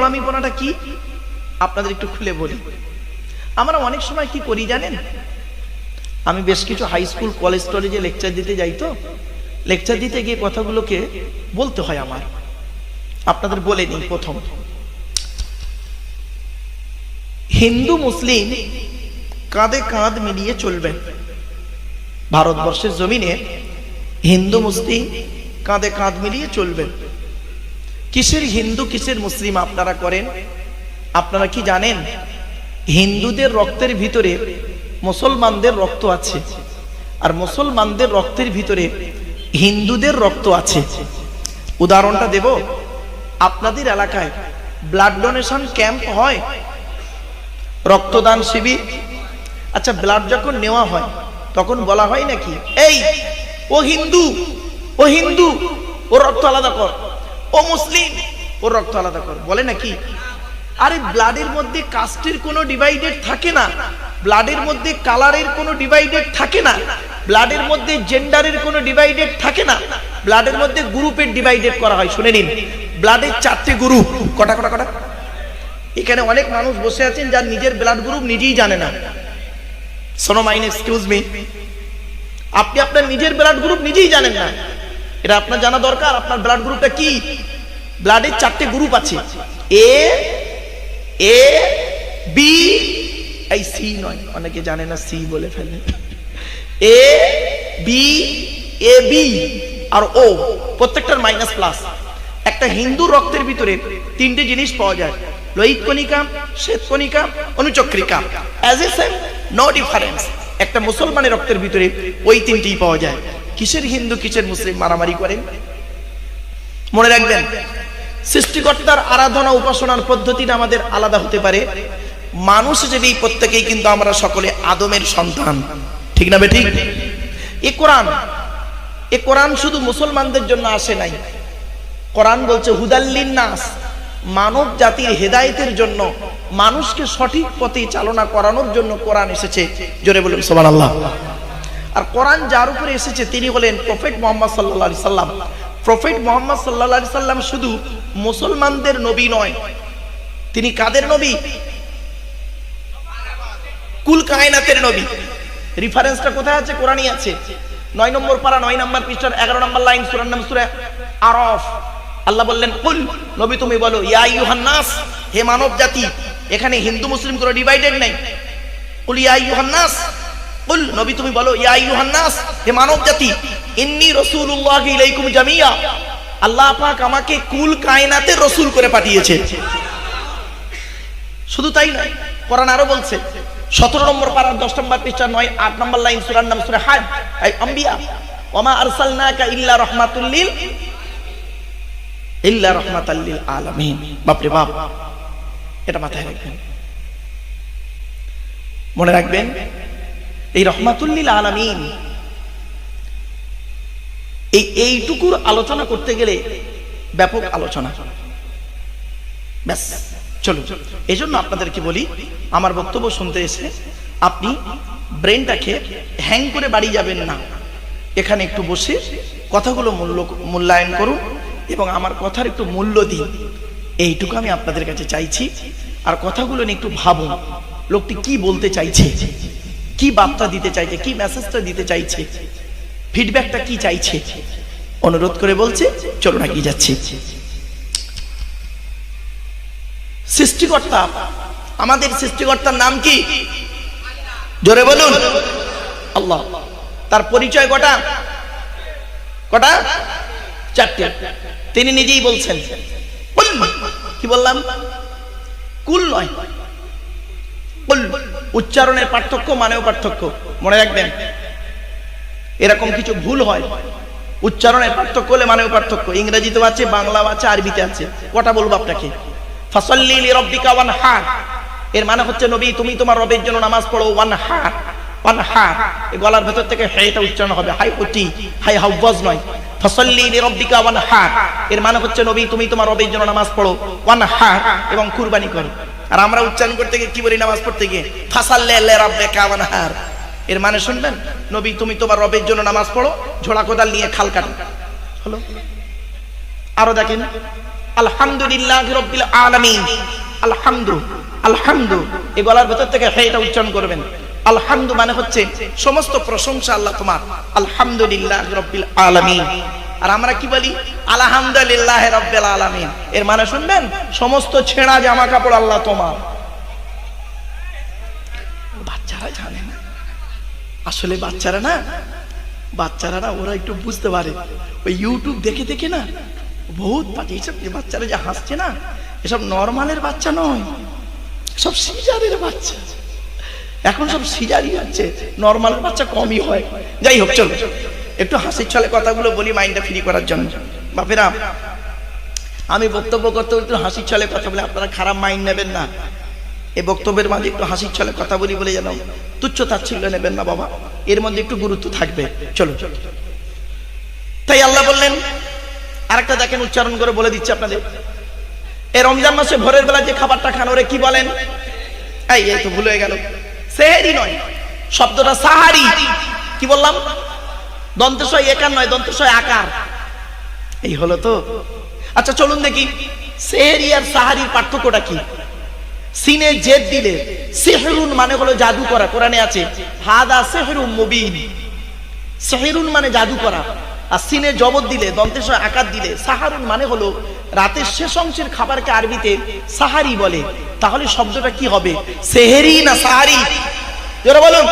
গোলামিপনাটা কি আপনাদের একটু খুলে বলি। আমরা অনেক সময় কি করি জানেন, আমি বেশ কিছু হাই স্কুল কলেজ টলেজে লেকচার দিতে যাই, তো লেকচার দিতে গিয়ে কথাগুলোকে বলতে হয় আমার। আপনাদের বলে নিই, প্রথম, হিন্দু মুসলিম কাঁধে কাঁধ মিলিয়ে চলবেন। ভারতবর্ষের জমিনে হিন্দু মুসলিম কাঁধে কাঁধ মিলিয়ে চলবেন। কিসের হিন্দু কিসের মুসলিম আপনারা করেন? আপনারা কি জানেন হিন্দুদের রক্তের ভিতরে মুসলমানদের রক্ত আছে, আর মুসলমানদের রক্তের ভিতরে হিন্দুদের রক্ত আছে। উদাহরণটা দেব, আপনাদের এলাকায় ব্লাড ডোনেশন ক্যাম্প হয়, রক্তদান শিবির। আচ্ছা, ব্লাড যখন নেওয়া হয় তখন বলা হয় নাকি, এই ও হিন্দু, ও হিন্দু, ও রক্ত আলাদা কর, ও মুসলিম, ও রক্ত আলাদা কর, বলে নাকি? আরে ব্লাডের মধ্যে কাস্টের কোনো ডিভাইডেড থাকে না, ব্লাডের মধ্যে কালারের কোনো ডিভাইডেড থাকে না, ব্লাডের মধ্যে জেন্ডারের কোনো ডিভাইডেড থাকে না, ব্লাডের মধ্যে গ্রুপের ডিভাইডেড করা হয়। শুনে নিন, ব্লাডের 4টে গ্রুপ। কটা কটা কটা? এখানে অনেক মানুষ বসে আছেন যার নিজের ব্লাড গ্রুপ নিজেই জানে না। শোনো মাইন, এক্সকিউজ মি, আপনি আপনার নিজের ব্লাড গ্রুপ নিজেই জানেন না, এটা আপনার জানা দরকার। আপনার ব্লাড গ্রুপটা কি? ব্লাডের 4টে গ্রুপ আছে, এ, এ, বি, এই সি নয়, অনেকে জানে না, সি বলে ফেলে। এ, বি, এ, বি আর ও, প্রত্যেকটার মাইনাস প্লাস। একটা হিন্দু রক্তের ভিতরে 3টে জিনিস পাওয়া যায়, লোহিত কণিকা, শ্বেত কণিকা, অনুচক্রিকা। As a same, no difference. একটা মুসলমানের রক্তের ভিতরে ওই 3টিই পাওয়া যায়। কিসের হিন্দু কিসের মুসলিম মারামারি করেন? মনে রাখবেন, সৃষ্টিকর্তার আরাধনা উপাসনার পদ্ধতিটা আমাদের আলাদা হতে পারে। মানুষ যদি প্রত্যেকেই কিন্তু আমরা সকলে আদমের সন্তান, ঠিক না বেঠিক? এ কোরআন শুধু মুসলমানদের জন্য আসে নাই। কোরআন বলছে হুদাল্লিন নাস, মানব জাতির হেদায়েতের জন্য, মানুষকে সঠিক পথে চালনা করানোর জন্য কোরআন এসেছে। জোরে বলুন সুবহানাল্লাহ। আর কোরআন যার উপরে এসেছে তিনি হলেন প্রফেট মুহাম্মদ সাল্লাল্লাহু আলাইহি সাল্লাম। প্রফেট মুহাম্মদ সাল্লাল্লাহু আলাইহি সাল্লাম শুধু মুসলমানদের নবী নয়, তিনি কাদের নবী? কুল কায়নাতের নবী। রেফারেন্সটা কোথায় আছে? কোরআনই আছে। 9 নম্বর পারা 9 নম্বর পৃষ্ঠার 11 নম্বর লাইন, সূরার নাম সূরা আরাফ। আল্লাহ বললেন, কুল, নবী তুমি বলো, ইয়া আইয়ুহান নাস, হে মানব জাতি। এখানে হিন্দু মুসলিম কোনো ডিভাইডেড নাই। কুল ইয়া আইয়ুহান নাস, কুল, নবী তুমি বলো, ইয়া আইয়ুহান নাস, হে মানব জাতি, ইন্নী রাসূলুল্লাহি ইলাইকুম জামিয়া, আল্লাহ পাক আমাকে কুল কায়নাতের রাসূল করে পাঠিয়েছে। শুধু তাই নয়, কোরআন আরো বলছে 17 নম্বর পারা 10 নম্বর পৃষ্ঠা 9 8 নম্বর লাইন, সূরার নাম সূরা হাজ, এই আম্বিয়া, ওমা আরসালনাকা ইল্লা রাহমাতুল লিল আলামিন। বাপ রে বাপ, এটা মাথায় রাখবেন, মনে রাখবেন। এই রাহমাতুল লিল আলামিন, এইটুকুর আলোচনা করতে গেলে ব্যাপক আলোচনা। ব্যাস, চলো। এই জন্য আপনাদেরকে বলি, আমার বক্তব্য শুনতে এসে আপনি ব্রেনটাকে হ্যাং করে বাড়ি যাবেন না, এখানে একটু বসে কথাগুলো মূল্যায়ন করুন এবং আমার কথার একটু মূল্য দিন। এইটুকু আমি আপনাদের কাছে চাইছি। আর কথাগুলো নিয়ে একটু ভাবুন, লোকটি কি বলতে চাইছে, কি বার্তা দিতে চাইছে, কি মেসেজটা দিতে চাইছে, ফিডব্যাকটা কি চাইছে। অনুরোধ করে বলছে, চলুন এগিয়ে যাচ্ছি। সৃষ্টিকর্তা, আমাদের সৃষ্টিকর্তার নাম কি? জোরে বলুন, আল্লাহ। তার পরিচয় কটা? কটা? 4টে। তিনি নিজেই বলছেন, কি বললাম? কুল নয়, কুল। উচ্চারণের পার্থক্য, মানেও পার্থক্য, মনে রাখবেন। এরকম কিছু ভুল হয়, উচ্চারণের পার্থক্য হলে মানেও পার্থক্য। ইংরেজিতেও আছে, বাংলাও আছে, আরবিতে আছে। কটা বলবো আপনাকে? ফাসাল্লি লিরাব্বিকা ওয়ানহার, এর মানে হচ্ছে নবী তুমি তোমার রবের জন্য নামাজ পড়ো। ওয়ানহার, ওয়ানহার, এই গলার ভেতর থেকে হাইটা উচ্চারণ হবে, হাই ওটি, হাই হাওয়াজ নয়। ফাসাল্লি লিরাব্বিকা ওয়ানহার, এর মানে হচ্ছে নবী তুমি তোমার রবের জন্য নামাজ পড়ো। ওয়ানহার, এবং কুরবানি করো। আর আমরা উচ্চারণ করতে গিয়ে কি বলি নামাজ পড়তে গিয়ে? ফাসাল্লি লিরাব্বিকা ওয়ানহার। এর মানে শুনবেন, নবী তুমি তোমার রবের জন্য নামাজ পড়ো, ঝোড়া কোদাল নিয়ে খাল কাটো। হলো? আরো দেখেন, আলহামদুলিল্লাহি রাব্বিল আলামিন। আলহামদু, আলহামদু, এই গলার ভেতর থেকে এটা উচ্চারণ করবেন। আলহামদু মানে হচ্ছে সমস্ত প্রশংসা আল্লাহ তোমার, আলহামদুলিল্লাহি রাব্বিল আলামিন। আর আমরা কি বলি? আলহামদুলিল্লাহি রাব্বিল আলামিন। এর মানে শুনবেন, সমস্ত ছেঁড়া জামা কাপড় আল্লাহ তোমার। বাচ্চারা জানে না, আসলে বাচ্চারা না ওরা একটু বুঝতে পারে। ওই ইউটিউব দেখে দেখে না বহুত এইসব বাচ্চারা যে হাসছে না, এসব নরমালের বাচ্চা নয়, সব সিজারের বাচ্চা। এখন সব সিজারই হচ্ছে, নরমালের বাচ্চা কমই হয়। যাই হোক, চলো একটু হাসির ছলে কথাগুলো বলি মাইন্ডটা ফ্রি করার জন্য। বাপেরা, আমি বক্তব্য করতে একটু হাসির ছলে কথা বলে, আপনারা খারাপ মাইন্ড নেবেন না। এই বক্তব্যের মাঝে একটু হাসির ছলে কথা বলি বলে যেন তুচ্ছ তাচ্ছিল্য নেবেন না বাবা, এর মধ্যে একটু গুরুত্ব থাকবে। চলো, তাই আল্লাহ বললেন, আরেকটা দেখেন উচ্চারণ করে বলে দিচ্ছি আপনাদের। এই রমজান মাসে ভোরের বেলা যে খাবারটা খান ওরে কি বলেন? এই তো ভুল হয়ে গেল, সেহেরি নয়, শব্দটা সাহারি। কি বললাম? দন্তস্বয় একার নয়, দন্তস্বয় আকার। এই হলো তো। আচ্ছা চলুন দেখি সেহেরি আর সাহারির পার্থক্যটা কি। সিনে জেদ দিলে সিহরুন মানে হলো জাদু করা, কোরআনে আছে হাদা সিহরুম মুবিন। সিহরুন মানে জাদু করা। আর সিনে জবর দিলে, দন্তেশ্বর আকার দিলে সাহারুন মানে হলো রাতের শেষ অংশের খাবারকে আরবিতে সাহারি বলে। তাহলে শব্দটা কি হবে? সেহেরি না সাহারি? যারা বলুন,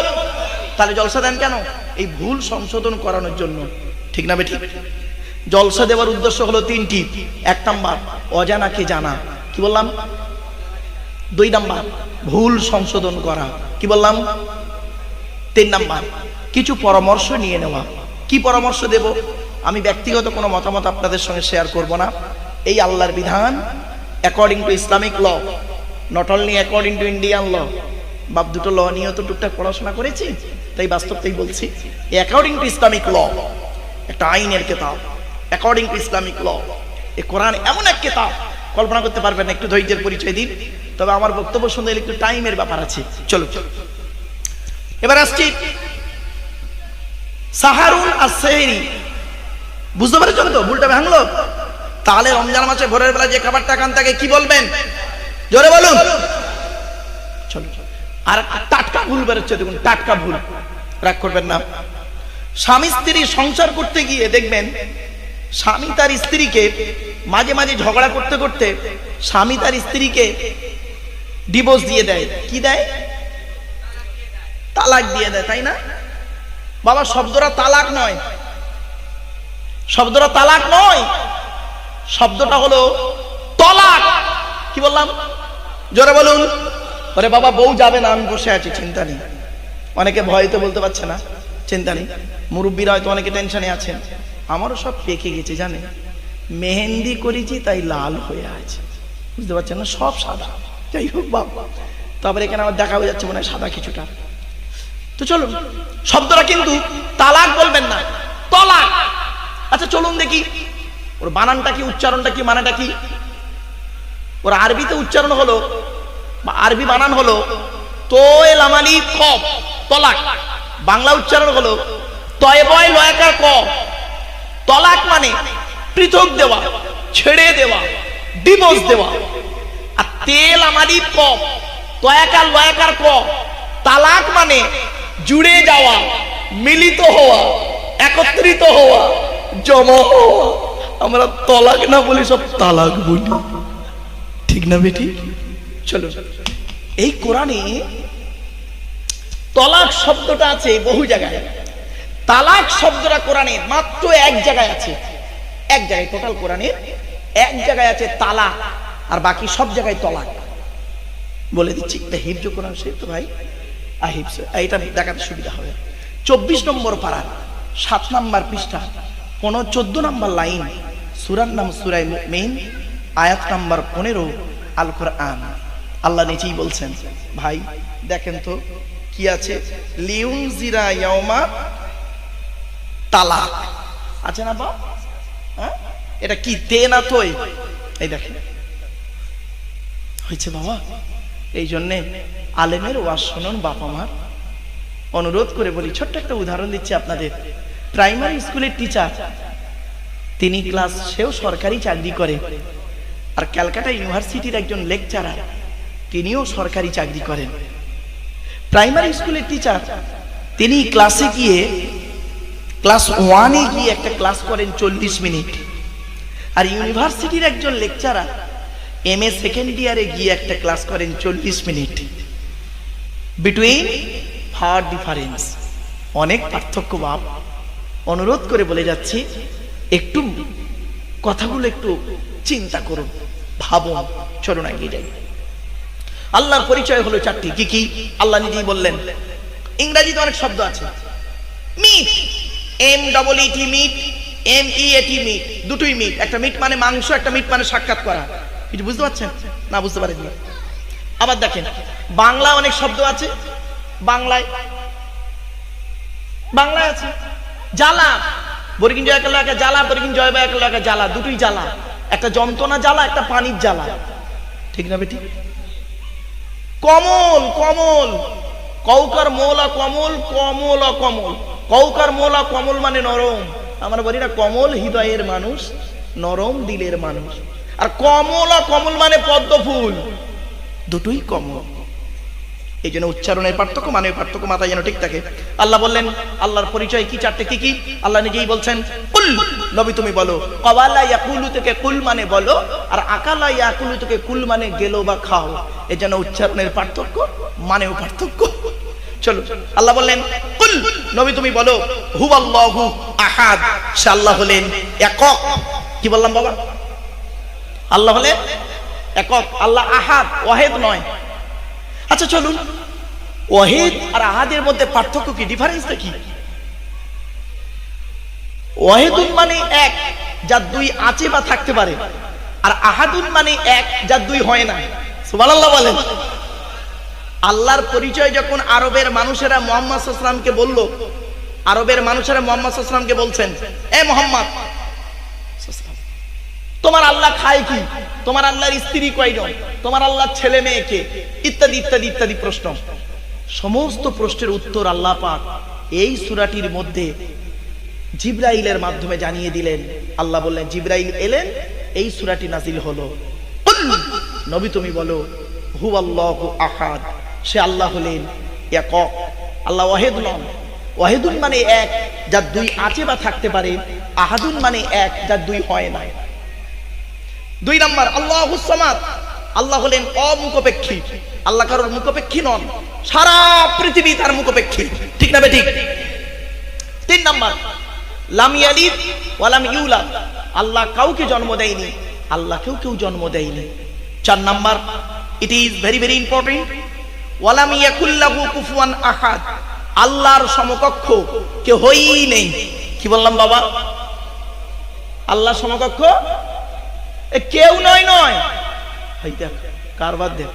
তাহলে জলসা দেন কেন? এই ভুল সংশোধন করানোর জন্য, ঠিক না বেঠিক? জলসা দেওয়ার উদ্দেশ্য হলো তিনটি। 1 নাম্বার অজানাকে জানা, কি বললাম? 2 নাম্বার ভুল সংশোধন করা, কি বললাম? 3 নাম্বার কিছু পরামর্শ নিয়ে নেওয়া। কি পরামর্শ দেব? আমি ব্যক্তিগত কোনো মতামত আপনাদের সঙ্গে শেয়ার করব না। এই আল্লাহর বিধান according to Islamic law, not only according to Indian law. বাপ দুটো ল নিয়ে তো টুকটাক পড়াশোনা করেছি, তাই বাস্তবটাই বলছি। অ্যাকর্ডিং টু ইসলামিক ল, একটা আইনের কিতাব। অ্যাকর্ডিং টু ইসলামিক ল, এই কোরআন এমন এক কিতাব, কল্পনা করতে পারবেন না। একটু ধৈর্যের পরিচয় দিন, তবে আমার বক্তব্য শুনতে একটু টাইমের ব্যাপার আছে। চলো এবার আসছি সাহারুন আর সেহরি। বুঝতে পেরেছেন তো? ভুলটা ভাঙলো। তাহলে রমজান মাসে ভোরের বেলা যে খাবারটা খান তাকে কি বলবেন? জোরে বলুন। চলো, আর টাটকা ভুল বেরোচ্ছে, দেখুন টাটকা ভুল, রাগ করবেন না। স্বামী স্ত্রী সংসার করতে গিয়ে দেখবেন স্বামী তার স্ত্রীকে মাঝে মাঝে ঝগড়া করতে করতে স্বামী তার স্ত্রীকে ডিভোর্স দিয়ে দেয়। কি দেয়? তালাক দিয়ে দেয়, তাই না বাবা? শব্দটা তালাক নয়, শব্দটা তালাক নয়, শব্দটা হলো তলাক। কি বললাম? জোরে বলুন। আরে বাবা, বউ যাবে না, আমি বসে আছি, চিন্তা নেই। অনেকে ভয়তে বলতে পারছে না, চিন্তা নেই। মুরব্বীরা হয়তো অনেকে টেনশনে আছেন। আমারও সব পেকে গেছে, জানে, মেহেন্দি করেছি তাই লাল হয়ে আছে, বুঝতে পারছেন না? সব সাদা। যাই হোক বাবা, তারপরে এখানে আমার দেখা হয়ে যাচ্ছে মনে হয় সাদা কিছুটা। তো চলুন, শব্দটা কিন্তু তালাক বলবেন না, তলাক। আচ্ছা চলুন দেখি ওর বানানটা কি, উচ্চারণটা কি, মানেটা কি। ওর আরবিতে উচ্চারণ হলো, বা আরবি বানান হলো তোয়েল আমালি কফ, তলাক। বাংলা উচ্চারণ হলো তয় বয় লয়াকার ক। তলাক মানে পৃথক দেওয়া, ছেড়ে দেওয়া, ডিভোর্স দেওয়া। আর তেল আমালি কফ, তয়াকার লয়াকার ক, তালাক মানে জুড়ে যাওয়া, মিলিত হওয়া, একত্রিত হওয়া, জমা হওয়া। আমরা তলাক না বলি, সব তালাক বলি, ঠিক না বেটি? চলো, এই কোরআনে তলাক শব্দটা আছে বহু জায়গায়। তালাক শব্দটা কোরআনে মাত্র এক জায়গায় আছে, এক জায়গায়। টোটাল কোরআনে এক জায়গায় আছে তালাক, আর বাকি সব জায়গায় তলাক। বলে দিচ্ছি, এটা হিফজ কোরআন শরীফ তো ভাই, আহিফজ, এটা দেখাতে সুবিধা হবে। 24 নম্বর পারা, 7 নম্বর পৃষ্ঠা, 14 নম্বর লাইন, সূরার নাম সূরা মুমিন, আয়াত নাম্বার 15, আল কোরআন। আল্লাহ নিজেই বলছেন, ভাই দেখেন তো কি আছে, লিউনজিরা ইয়াউমা তালাক আছে না বা? হ্যাঁ, এটা কি তে না তোই? এই দেখেন হয়েছে বাবা। এই জন্যে আলেমের ওয়াজ শুনুন বাবা মার, অনুরোধ করে বলি। ছোট্ট একটা উদাহরণ দিচ্ছি আপনাদের। প্রাইমারি স্কুলের টিচার, তিনি ক্লাস, সেও সরকারি চাকরি করে, আর ক্যালকাটা ইউনিভার্সিটির একজন লেকচারার, তিনিও সরকারি চাকরি করেন, প্রাইমারি স্কুলের টিচার। তিনি ক্লাসে গিয়ে ক্লাস 1-এ গিয়ে একটা ক্লাস করেন 40 মিনিট, আর ইউনিভার্সিটির একজন লেকচারার MA সেকেন্ড ইয়ারে গিয়ে একটা ক্লাস করেন 40 মিনিট। বিটুইন ফার ডিফারেন্স, অনেক পার্থক্য। বাপ, অনুরোধ করে বলে যাচ্ছি, একটু কথাগুলো একটু চিন্তা করুন, ভাবুন। চলুন এগিয়ে যাই। আল্লাহর পরিচয় হলো 4টি। কি কি? আল্লাহ নিজেই বললেন। ইংরেজিতে অনেক শব্দ আছে। Meet, MEET, meet, MEAT, meet, দুটোই মিট। একটা মিট মানে মাংস, একটা মিট মানে সাক্ষাৎ করা। কিছু বুঝতে পারছেন না? বুঝতে পারেননি? আবার দেখেন, বাংলা অনেক শব্দ আছে। বাংলায় আছে জ্বালা, বর্গিন জয় একাল একা জ্বালা, বর্গিন জয় বা একাল একা জ্বালা, দুটোই জ্বালা। একটা যন্ত্রণা জ্বালা, একটা পানির জ্বালা। ঠিক না বেটি? কমল, কমল, কৌকার মোলা কমল, কমল অকমল। কৌকার মোলা কমল মানে নরম। আমরা বলি না কমল হৃদয়ের মানুষ, নরম দিলের মানুষ। আর কমল অকমল মানে পদ্ম ফুল, দুটোই কমল। এই জন্য উচ্চারণের পার্থক্য, মানে পার্থক্য মাথায় যেন ঠিক থাকে। আল্লাহ বললেন আল্লাহর পরিচয় কি? 4টে। কি কি? আল্লাহ নিজেই বলছেন, কুল, নবী তুমি বলো। কওয়ালা ইয়াকুলু থেকে কুল মানে বলো, আর আকালা ইয়াকুলু থেকে কুল মানে গেলো বা খাও। এই জন্য উচ্চারণের পার্থক্য, মানেও পার্থক্য। চলো, আল্লাহ বললেন কুল, নবী তুমি বলো, হুয়াল্লাহু আহাদ, সে আল্লাহ হলেন একক। কি বললাম বাবা? আল্লাহ হলেন একক, আল্লাহ আহাদ, ওয়াহিদ নয়। আচ্ছা চলুন, ওয়াহিদ আর আহাদের মধ্যে পার্থক্য কি, ডিফারেন্সটা কি? ওয়াহিদুন মানে এক, যার দুই আছে বা থাকতে পারে, আর আহাদুন মানে এক, যার দুই হয় না। সুবহানাল্লাহ বলেন। আল্লাহর পরিচয় যখন আরবের মানুষেরা মুহাম্মদ সাল্লাল্লাহু আলাইহি ওয়াসাল্লামকে বলল, আরবের মানুষেরা মুহাম্মদ সাল্লাল্লাহু আলাইহি ওয়াসাল্লামকে বলছেন, এ মুহাম্মদ, তোমার আল্লাহ খায় কি? তোমার আল্লাহর স্ত্রী কয়জন? তোমার আল্লাহর ছেলে মেয়ে কে? ইত্যাদি ইত্যাদি ইত্যাদি প্রশ্ন। সমস্ত প্রশ্নের উত্তর আল্লাহ পাক এই সূরাটির মধ্যে জিবরাইলের মাধ্যমে জানিয়ে দিলেন। আল্লাহ বললেন, জিবরাইল এলেন, এই সূরাটি নাজিল হলো। নবী তুমি বলো, হুয়াল্লাহু আহাদ, সে আল্লাহ হলেন একক, আল্লাহ ওয়াহিদ নন। ওয়াহিদুন মানে এক, যার দুই আছে বা থাকতে পারে। আহাদুন মানে এক, যার দুই হয় না। 2 নাম্বার, আল্লাহুস সামাদ, আল্লাহ হলেন অমুখপেক্ষী। আল্লাহ কারোর মুখপেক্ষী নন, সারা পৃথিবী তার মুখপেক্ষী। ঠিক না বেঠিক? 3 নাম্বার, লাম ইয়ালিদ ওয়া লাম ইউলাদ, আল্লাহ কাউকে জন্ম দেয়নি, আল্লাহ কেউ জন্ম দেয়নি। 4 number, it is very very important, ওয়া লাম ইয়াকুল লাহু কুফুয়ান আহাদ, আল্লাহর সমকক্ষ কেউই নেই। কি বললাম বাবা? আল্লাহর সমকক্ষ কেউ নয়। কারবার দেখ,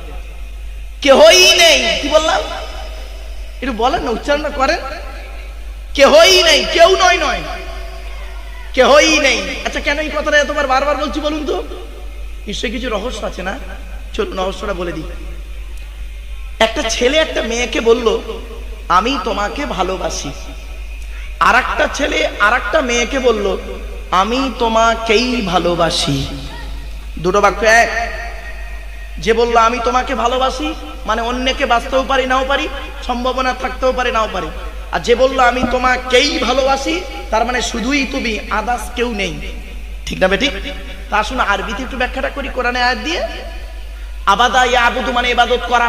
কেউই নেই। কি বললাম? একটু বলেন না, উচ্চারণ করেন। কেউই নেই, কেউ নয়, কেউই নেই। আচ্ছা, কেন এই কথাটা এতবার বারবার বলছি বলুন তো? নিশ্চয়ই কিছু রহস্য আছে না? চলুন রহস্যটা বলে দিই। একটা ছেলে একটা মেয়েকে বলল, আমি তোমাকে ভালোবাসি। আর একটা ছেলে আর একটা মেয়েকে বলল, আমি তোমাকেই ভালোবাসি। দুটো বাক্য এক। যে বললো আমি তোমাকে ভালোবাসি মানে অন্যকে বাঁচতেও পারি নাও পারি, সম্ভাবনা থাকতেও পারে নাও পারি। আর যে বললো আমি তোমাকেই ভালোবাসি, তার মানে শুধুই তুমি, আদার্স কেউ নেই। ঠিক না বেঠিক? তা আসুন আরবিতে একটু ব্যাখ্যাটা করি কোরআনে আয়াত দিয়ে। আবাদা ইয়াবুদু মানে ইবাদত করা,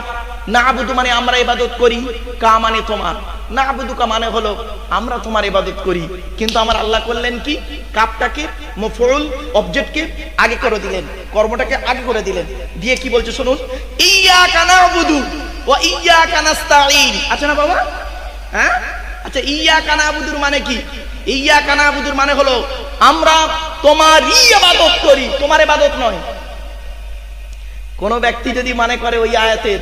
না আবুদু মানে আমরা ইবাদত করি, কা মানে তোমার, না আবুদু কা মানে হলো আমরা তোমার ইবাদত করি। কিন্তু আমার আল্লাহ করলেন কি, কাপটাকে মফউল অবজেক্টকে আগে করে দিলেন, কর্মটাকে আগে করে দিলেন, দিয়ে কি বলছে শুনুন, ইয়্যাকা না'বুদু ওয়া ইয়্যাকা নাস্তাঈন। আচ্ছা না বাবা? হ্যাঁ, আচ্ছা, ইয়্যাকা না'বুদুর মানে কি? ইয়্যাকা না'বুদুর মানে হলো আমরা তোমারই ইবাদত করি, তোমার ইবাদত নয়। কোন ব্যক্তি যদি মনে করে ওই আয়াতে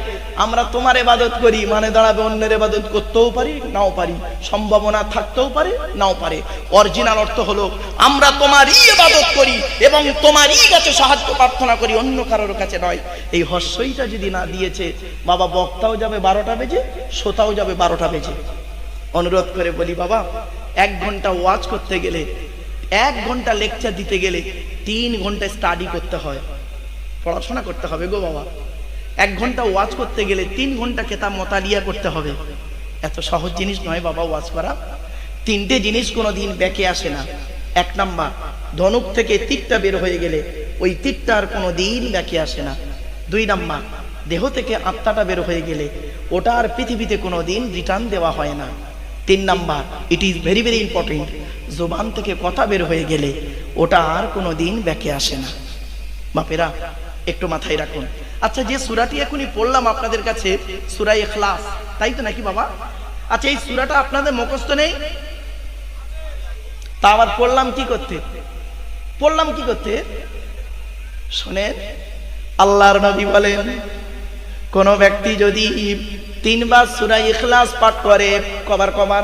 আমরা তোমার ইবাদত করি, মানে দাঁড়াবে অন্যের ইবাদত করতেও পারি নাও পারি, সম্ভাবনা থাকতেও পারে নাও পারে। অরিজিনাল অর্থ হলো আমরা তোমারই ইবাদত করি এবং তোমারই কাছে সাহায্য প্রার্থনা করি, অন্য কারোর কাছে নয়। এই হস্যইটা যদি না দিয়েছে বাবা, বক্তাও যাবে 12টা বেজে, শ্রোতাও যাবে 12টা বেজে। অনুরোধ করে বলি বাবা, 1 ঘন্টা ওয়াজ করতে গেলে, 1 ঘন্টা লেকচার দিতে গেলে 3 ঘন্টা স্টাডি করতে হয়। পড়াশোনা করতে হবে গো বাবা। 1 ঘন্টা ওয়াজ করতে গেলে 3 ঘন্টা কেতাব মোতালিয়া করতে হবে। এত সহজ জিনিস নয় বাবা ওয়াজ করা। 3টে জিনিস কোনোদিন ব্যাকে আসে না। 1 নাম্বার, ধনুক থেকে তীরটা বের হয়ে গেলে ওই তীরটা আর কোনোদিন ব্যাকে আসে না। 2 নাম্বার, দেহ থেকে আত্মাটা বের হয়ে গেলে ওটা আর পৃথিবীতে কোনোদিন রিটার্ন দেওয়া হয় না। 3 number, it is very very important, জবান থেকে কথা বের হয়ে গেলে ওটা আর কোনোদিন ব্যাকে আসে না। বাপেরা একটু মাথায় রাখুন। আচ্ছা, যে সূরাটি এখনই পড়লাম আপনাদের কাছে, সূরা ইখলাস, তাই তো নাকি বাবা? আচ্ছা, এই সূরাটা আপনাদের মুখস্থ নেই? তা আবার পড়লাম কি করতে? শুনেন, আল্লাহর নবী বলেন, কোন ব্যক্তি যদি 3 বার সূরা ইখলাস পাঠ করে, কবার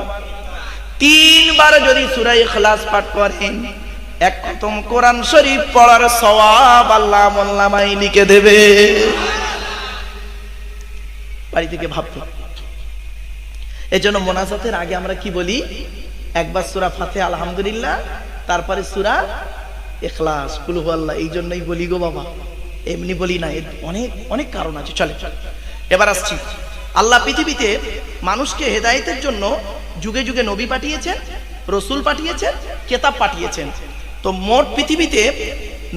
3 বার যদি সূরা ইখলাস পাঠ করেন, 1 খতম কোরআন শরীফ পড়ার সওয়াব আল্লাহ আমলনামায় লিখে দেবে। বাড়ি থেকে ভাবতো। এজন্য মোনাজাতের আগে আমরা কি বলি? একবার সূরা ফাতিহা আলহামদুলিল্লাহ, তারপরে সূরা ইখলাস কুল হুয়াল্লাহ। এই জন্যই বলি গো বাবা, এমনি বলি না, এর অনেক অনেক কারণ আছে। চলে এবার আসছি। আল্লাহ পৃথিবীতে মানুষকে হেদায়েতের জন্য যুগে যুগে নবী পাঠিয়েছেন, রসুল পাঠিয়েছেন, কিতাব পাঠিয়েছেন। তো মোট পৃথিবীতে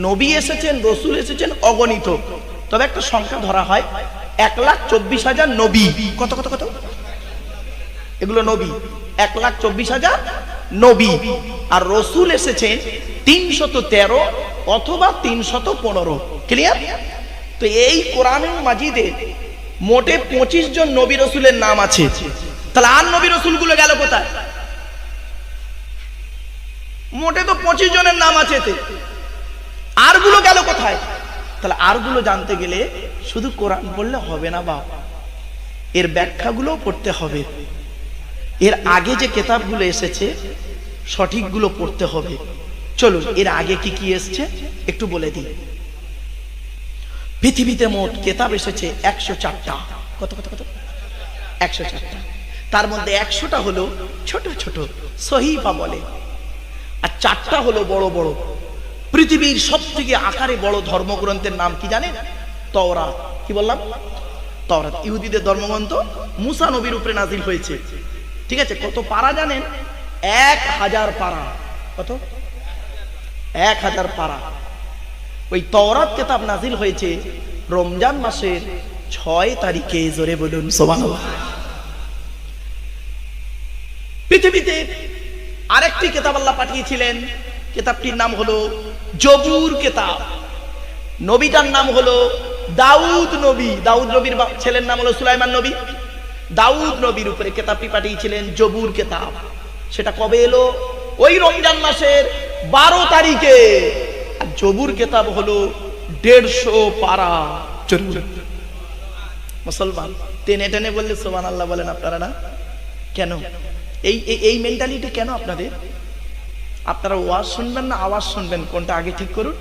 নবী এসেছেন, রসুল এসেছেন অগণিত। তবে একটা সংখ্যা ধরা হয় 1,24,000 নবী। কত এগুলো নবী? 1,24,000 নবী। আর রসুল এসেছেন 313 অথবা 315। ক্লিয়ার? তো এই কোরআনুল মাজিদে মোটে 25 জন নবী রসুলের নাম আছে। তাহলে আর নবী রসুলগুলো গেল কোথায়? মোটে তো 25 জনের নাম আছে, আরগুলো গেল কোথায়? তাহলে আরগুলো জানতে গেলে শুধু কোরআন পড়লে হবে না বাবা, এর ব্যাখ্যাগুলো পড়তে হবে। এর আগে যে কিতাবগুলো এসেছে সঠিকগুলো পড়তে হবে। চলুন, এর আগে কি কি এসেছে একটু বলে দিই। পৃথিবীতে মোট কিতাব এসেছে 104টা। কত 104টা। তার মধ্যে 100টা হলো ছোট ছোট সহিফা বলে, আর 4টা হলো বড় বড়। পৃথিবীর সবথেকে আকারে বড় ধর্মগ্রন্থের নাম কি জানেন? তাওরাত। কি বললাম? তাওরাত। ইহুদিদের ধর্মগ্রন্থ, মুসা নবীর উপরে নাজিল হয়েছে। ঠিক আছে? কত পারা জানেন? 1000 পারা। কত? 1000 পারা। ওই তাওরাত কিতাব নাজিল হয়েছে রমজান মাসের 6 তারিখে। জোরে বলুন সুবহানাল্লাহ। পৃথিবীতে আরেকটি কিতাব আল্লাহ পাঠিয়েছিলেন, কিতাবটির নাম হলো জবুর কিতাব। নবীটার নাম হলো দাউদ নবী। দাউদ নবীর ছেলের নাম হলো সুলাইমান নবী। দাউদ নবীর উপরে কিতাবটি পাঠিয়েছিলেন জবুর কিতাব। সেটা কবে এলো? ওই রমজান মাসের 12 তারিখে। আর জবুর কিতাব হলো 150 পারা। মুসলমান টেনে টেনে বললে সুবহানাল্লাহ বলেন আপনারা না? কেন এই মেন্টালিটি কেন আপনাদের? আপনারা ওয়াজ শুনবেন না আওয়াজ শুনবেন, কোনটা আগে ঠিক করুন।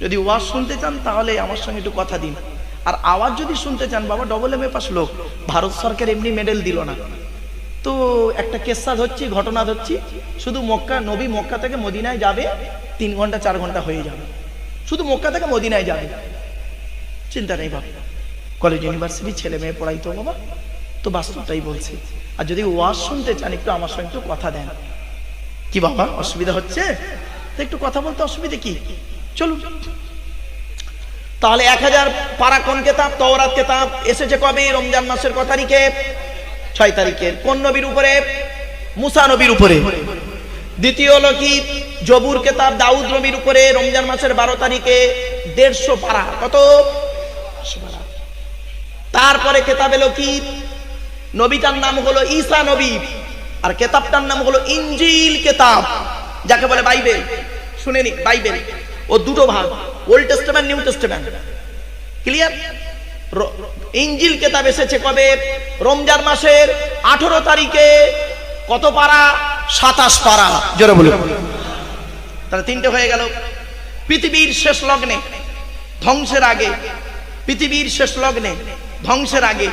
যদি ওয়াজ শুনতে চান তাহলে আমার সঙ্গে একটু কথা দিন, আর আওয়াজ যদি শুনতে চান, বাবা AA পাস লোক, ভারত সরকার এমনি মেডেল দিল না তো। একটা কেসা ধরছি, ঘটনা ধরছি, শুধু মক্কা, নবী মক্কা থেকে মদিনায় যাবে 3 ঘন্টা 4 ঘন্টা হয়ে যাবে, শুধু মক্কা থেকে মদিনায় যাবে। চিন্তা নেই বাবা, কলেজ ইউনিভার্সিটি ছেলে মেয়ে পড়াই তো বাবা, তো বাস্তবটাই বলছি। আর যদি ওয়াজ শুনতে চান একটু আমার সঙ্গে একটু কথা দেন। কি বাবা অসুবিধা হচ্ছে? তো একটু কথা বলতে অসুবিধা কি? চলুন তাহলে 1000 পারা কোন কিতাব? তাওরাত কিতাব। এসেছে কবে? রমজান মাসের কত তারিখে? 6 তারিখে। কোন নবীর উপরে? মুসা নবীর উপরে। দ্বিতীয় হলো কি? জবুর কিতাব দাউদ নবীর উপরে, রমজান মাসের 12 তারিখে 150 পারা। কত? তারপরে কিতাব এলো কি? নবীটার নাম হলো ঈসা নবী, আর কিতাবটার নাম হলো ইনজিল কিতাব, যাকে বলে বাইবেল। শুনেনি? বাইবেল ও দুটো ভাগ, Old Testament, New Testament. Clear? ইনজিল কিতাব এসেছে কবে? রমজান মাসের 18 তারিখে। কত পারা? 27 পারা। জোরে বলুন। তাহলে 3টে হয়ে গেল। পৃথিবীর শেষ লগ্নে, ধ্বংসের আগে, পৃথিবীর শেষ লগ্নে ধ্বংসের আগে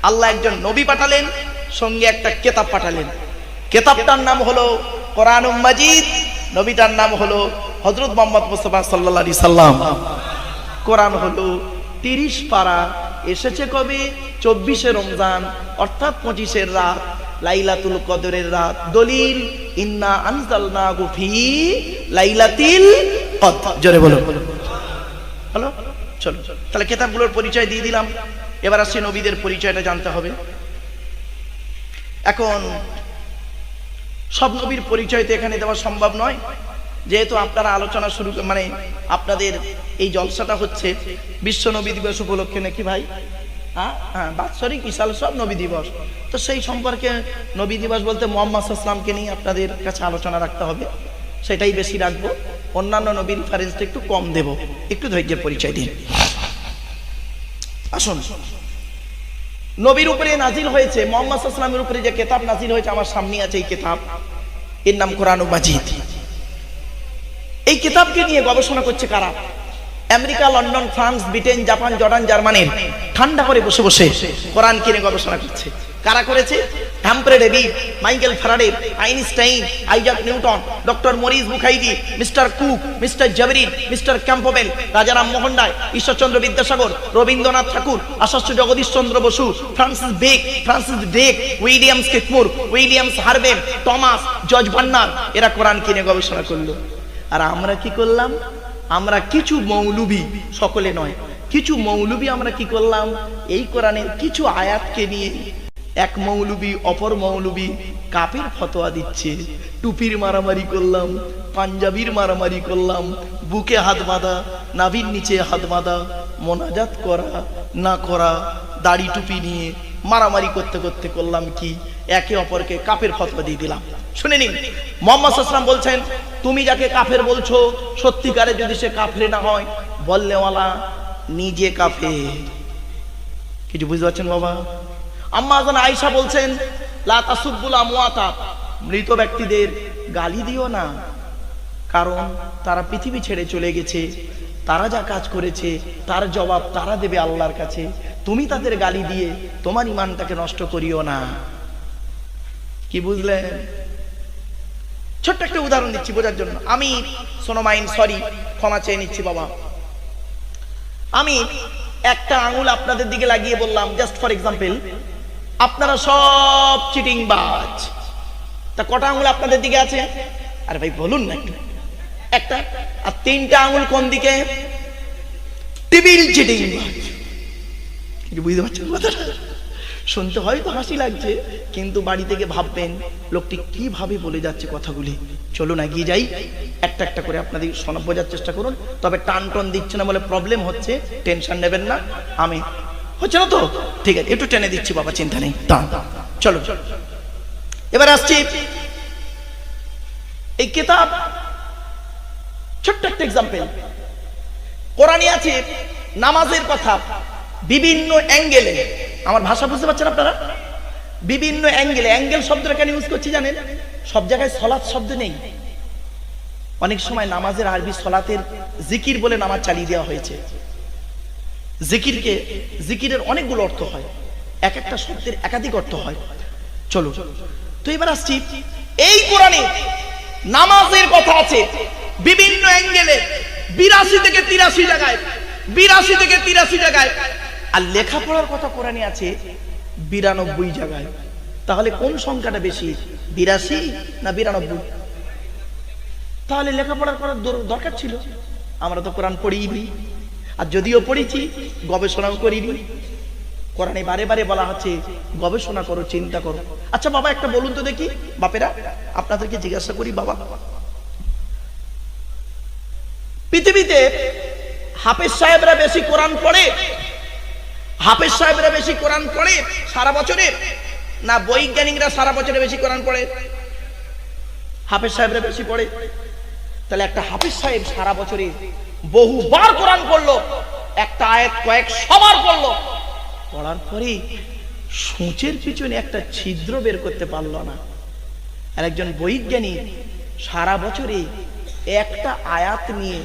আল্লাহ একজন নবী পাঠালেন, সঙ্গে একটা কিতাব পাঠালেন। কিতাবটার নাম হলো কোরআনুল মাজিদ, নবীটার নাম হলো হযরত মুহাম্মদ মুস্তাফা সাল্লাল্লাহু আলাইহি সাল্লাম। কোরআন হলো 30 পারা, এসেছে কবে? 24শে রমজান, অর্থাৎ 25-এর রাত, লাইলাতুল কদরের রাত। দলিল ইন্না আনজালনাহু ফি লাইলাতিল কদর। জোরে বলো। হলো? চলো তাহলে কিতাবগুলোর পরিচয় দিয়ে দিলাম, এবার আসছে নবীদের পরিচয়টা জানতে হবে। এখন সব নবীর পরিচয় তো এখানে দেওয়া সম্ভব নয়, যেহেতু আপনারা আলোচনা শুরু মানে আপনাদের এই জলসাটা হচ্ছে বিশ্ব নবী দিবস উপলক্ষে নাকি ভাই? হ্যাঁ, বাৎসরিক বিশাল সব নবী দিবস, তো সেই সম্পর্কে নবী দিবস বলতে মুহাম্মদ সাল্লাল্লাহু আলাইহি ওয়াসাল্লামকে নিয়ে আপনাদের কাছে আলোচনা রাখতে হবে, সেটাই বেশি রাখবো। অন্যান্য নবীর রেফারেন্সটা একটু কম দেব, একটু ধৈর্যের পরিচয় দিন। আসুন, নবীর উপরে নাজিল হয়েছে, মুহাম্মদ সাল্লাল্লাহু আলাইহি ওয়াসাল্লামের উপরে যে কিতাব নাজিল হয়েছে আমার সামনে আছে এই কিতাব, এর নাম কোরআনুল মাজিদ। এই কিতাবকে নিয়ে গবেষণা করছে কারা? America, London, France, Britain, Japan, Jordan, জার্মানির ঠান্ডা করে বসে বসে কোরআন কিনে গবেষণা করছে। কারা করেছে? Humphry Davy, Michael Faraday, Einstein, Isaac Newton, doctor Maurice Bucaille, mister Cook, mister জাবরিন, mister Campbell, Rajaram Mohan Roy, Ishwarchandra Vidyasagar, Rabindranath Tagore, Acharya Jagadish Chandra Bose, Francis Drake, Williams Keith Moore, Williams Harvey, Thomas, George ভান্নার, এরা কোরআন কিনে গবেষণা করলো। আর আমরা কি করলাম? আমরা কিছু মৌলবি, সকলে নয়, কিছু মৌলবি আমরা কি করলাম? এই কোরআনের কিছু আয়াতকে নিয়ে এক মৌলবি অপর মৌলবি কাফের ফতোয়া দিচ্ছে, টুপির মারামারি করলাম, পাঞ্জাবির মারামারি করলাম, বুকে হাত বাঁধা, নাভির নিচে হাত বাঁধা, মোনাজাত করা না করা, দাড়ি টুপি নিয়ে মারামারি করতে করতে করলাম কি? একে অপরকে কাফের ফতোয়া দিয়ে দিলাম। শুনে নিন, মুহাম্মদ সাল্লাল্লাহু আলাইহি ওয়াসাল্লাম বলছেন, তুমি যাকে কাফের বলছো সত্যিকারে যদি সে কাফের না হয়, বললেওয়ালা নিজে কাফের। কিছু বুঝতে পারছেন বাবা? আম্মা জান আয়েশা বলছেন, লা তাসুব্বুল আমওয়াতা, মৃত ব্যক্তিদের গালি দিও না, কারণ তারা পৃথিবী ছেড়ে চলে গেছে, তারা যা কাজ করেছে তার জবাব তারা দেবে আল্লাহর কাছে। তুমি তাদের গালি দিয়ে তোমার ঈমানটাকে নষ্ট করিও না। কি বুঝলেন? ছোট্ট একটা উদাহরণ দিচ্ছি বোঝার জন্য। আমি সোনোমাইন, সরি, ক্ষমা চেয়ে নিচ্ছি বাবা, আমি একটা আঙুল আপনাদের দিকে লাগিয়ে বললাম, জাস্ট ফর এক্সাম্পল, আপনারা সব চিটিংবাজ। তা কটা আঙুল আপনাদের দিকে আছে? আরে ভাই বলুন না একটু। একটা। আর 3টা আঙুল কোন দিকে? টিবিল চিটিংবাজ। কিছু বুঝতে পারছেন কথাটা? শুনতে হয়তো হাসি লাগছে, কিন্তু বাড়ি থেকে ভাববেন লোকটি কিভাবে বলে যাচ্ছে কথাগুলি। চলুন এগিয়ে যাই, একটা একটা করে আপনাদের শোনা বোঝার চেষ্টা করুন। তবে টান টন দিচ্ছে না বলে প্রবলেম হচ্ছে, টেনশন নেবেন না। আমি হচ্ছে না তো? ঠিক আছে, একটু টেনে দিচ্ছি বাবা, চিন্তা নেই। চলো এবার আসছি এই কিতাব। ছোট্ট একটা এক্সাম্পল, কোরআনে আছে নামাজের কথা বিভিন্ন অ্যাঙ্গেলে। আমার ভাষা বুঝতে পারছেন আপনারা? বিভিন্ন অ্যাঙ্গেলে। অ্যাঙ্গেল শব্দটা কেন ইউজ করছি জানেন? সব জায়গায় সলাৎ শব্দ নেই। অনেক সময় নামাজের আরবি সলাতের জিকির বলে নামাজ চালিয়ে দেওয়া হয়েছে। জিকিরের অনেকগুলো অর্থ হয়, এক একটা শব্দের একাধিক অর্থ হয়। চলো তো এবার আসছি, এই কোরআনে নামাজের কথা আছে বিভিন্ন অ্যাঙ্গেলে, 82 থেকে 83 জায়গায়, 82 থেকে 83 জায়গায়। আর লেখাপড়ার কথা কোরআনে আছে 92 জায়গায়। তাহলে কোন সংখ্যাটা বেশি, 82 না 92? তাহলে লেখাপড়ার করার দরকার ছিল। আমরা তো কোরআন পড়িনি, আর যদিও পড়েছি গবেষণাও করিনি। কোরআনে বারে বারে বলা হচ্ছে গবেষণা করো, চিন্তা করো। আচ্ছা বাবা একটা বলুন তো দেখি, বাপেরা আপনাদেরকে জিজ্ঞাসা করি, বাবা পৃথিবীতে হাফেজ সাহেবরা বেশি কোরআন পড়ে, হাফেজ সাহেবরা বেশি কোরআন পড়ে সারা বছরে, না বৈজ্ঞানিকরা সারা বছরে বেশি কোরআন পড়ে? হাফেজ সাহেবরা বেশি পড়ে। তাহলে একটা হাফেজ সাহেব সারা বছরে বহুবার কোরআন পড়লো, একটা আয়াত কয়েকশবার পড়লো, পড়ার পরে সূচের পিছনে একটা ছিদ্র বের করতে পারলো না। আর একজন বৈজ্ঞানিক সারা বছরে একটা আয়াত নিয়ে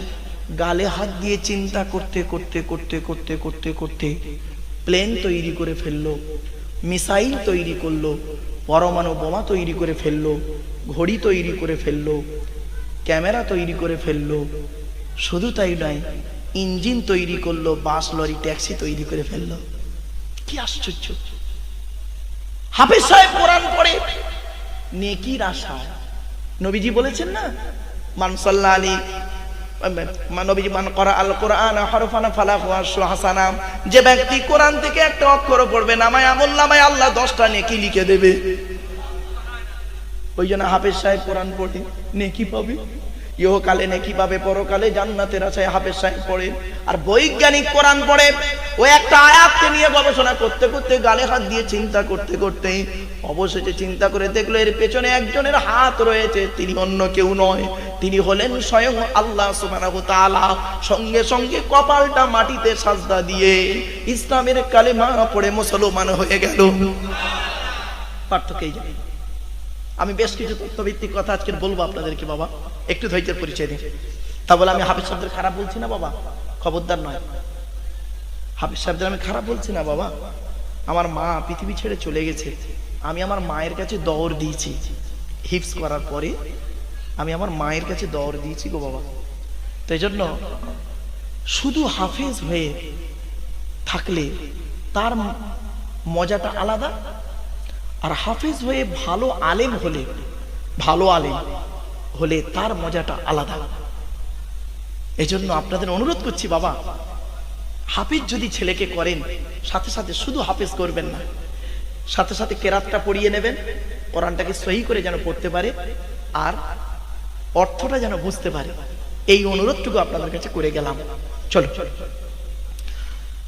গালে হাত দিয়ে চিন্তা করতে করতে করতে করতে করতে করতে প্লেন তৈরি করে ফেললো, মিসাইল তৈরি করলো, পরমাণু বোমা তৈরি করে ফেললো, ঘড়ি তৈরি করে ফেললো, ক্যামেরা তৈরি করে ফেললো। শুধু তাই নয়, ইঞ্জিন তৈরি করলো, বাস লরি ট্যাক্সি তৈরি করে ফেললো। কি আশ্চর্য! হাফেজ সাহেব কোরআন পড়ে নেকির আশায়। নবীজি বলেছেন না, মান সাল্লাল্লাহু নবীজি মান করা আল কোরআন হরফান ফালাহু আশরু হাসানা, যে ব্যক্তি কোরআন থেকে একটা অক্ষর পড়বে নামায় আমল নামায় আল্লাহ 10টা নেকি লিখে দেবে। ওই জন্য হাফেজ সাহেব কোরআন পড়ে নেকি পাবে, ইহকালে নেকি পাবে, পরকালে জান্নাতের আশায় হাফেজ সাহেব পড়ে। আর বৈজ্ঞানিক কোরআন পড়ে ও একটা আয়াতকে নিয়ে গবেষণা করতে করতে, গালে হাত দিয়ে চিন্তা করতে করতে অবশেষে চিন্তা করে দেখলো এর পেছনে একজনের হাত রয়েছে, তিনি অন্য কেউ নয়, তিনি হলেন স্বয়ং আল্লাহ সুবহানাহু ওয়া তাআলা। সঙ্গে সঙ্গে কপালটা মাটিতে সাজদা দিয়ে ইসলামের কালেমা পড়ে মুসলমান হয়ে গেল। পার্থক্য এই জানেন। আমি বেশ কিছু তথ্যভিত্তিক কথা আজকে বলবো আপনাদেরকে। বাবা একটু ধৈর্যের পরিচয় দিন। তা বলে আমি হাফেজ সাহেবদের খারাপ বলছি না বাবা, খবরদার নয়। হাফেজ সাহেবদের আমি খারাপ বলছি না বাবা। আমার মা পৃথিবী ছেড়ে চলে গেছে, আমি আমার মায়ের কাছে দৌড় দিয়েছি। হিফজ করার পরে আমি আমার মায়ের কাছে দৌড় দিয়েছি গো বাবা। তো এই জন্য শুধু হাফেজ হয়ে থাকলে তার মজাটা আলাদা, আর হাফেজ হয়ে ভালো আলেম হলে তার মজাটা আলাদা। এজন্য আপনাদের অনুরোধ করছি বাবা, হাফেজ যদি ছেলেকে করেন, সাথে সাথে শুধু হাফেজ করবেন না, সাথে সাথে কেরাতটা পড়িয়ে নেবেন, কোরআনটাকে সহি করে যেন পড়তে পারে আর অর্থটা যেন বুঝতে পারে। এই অনুরোধটুকু আপনাদের কাছে করে গেলাম। চলো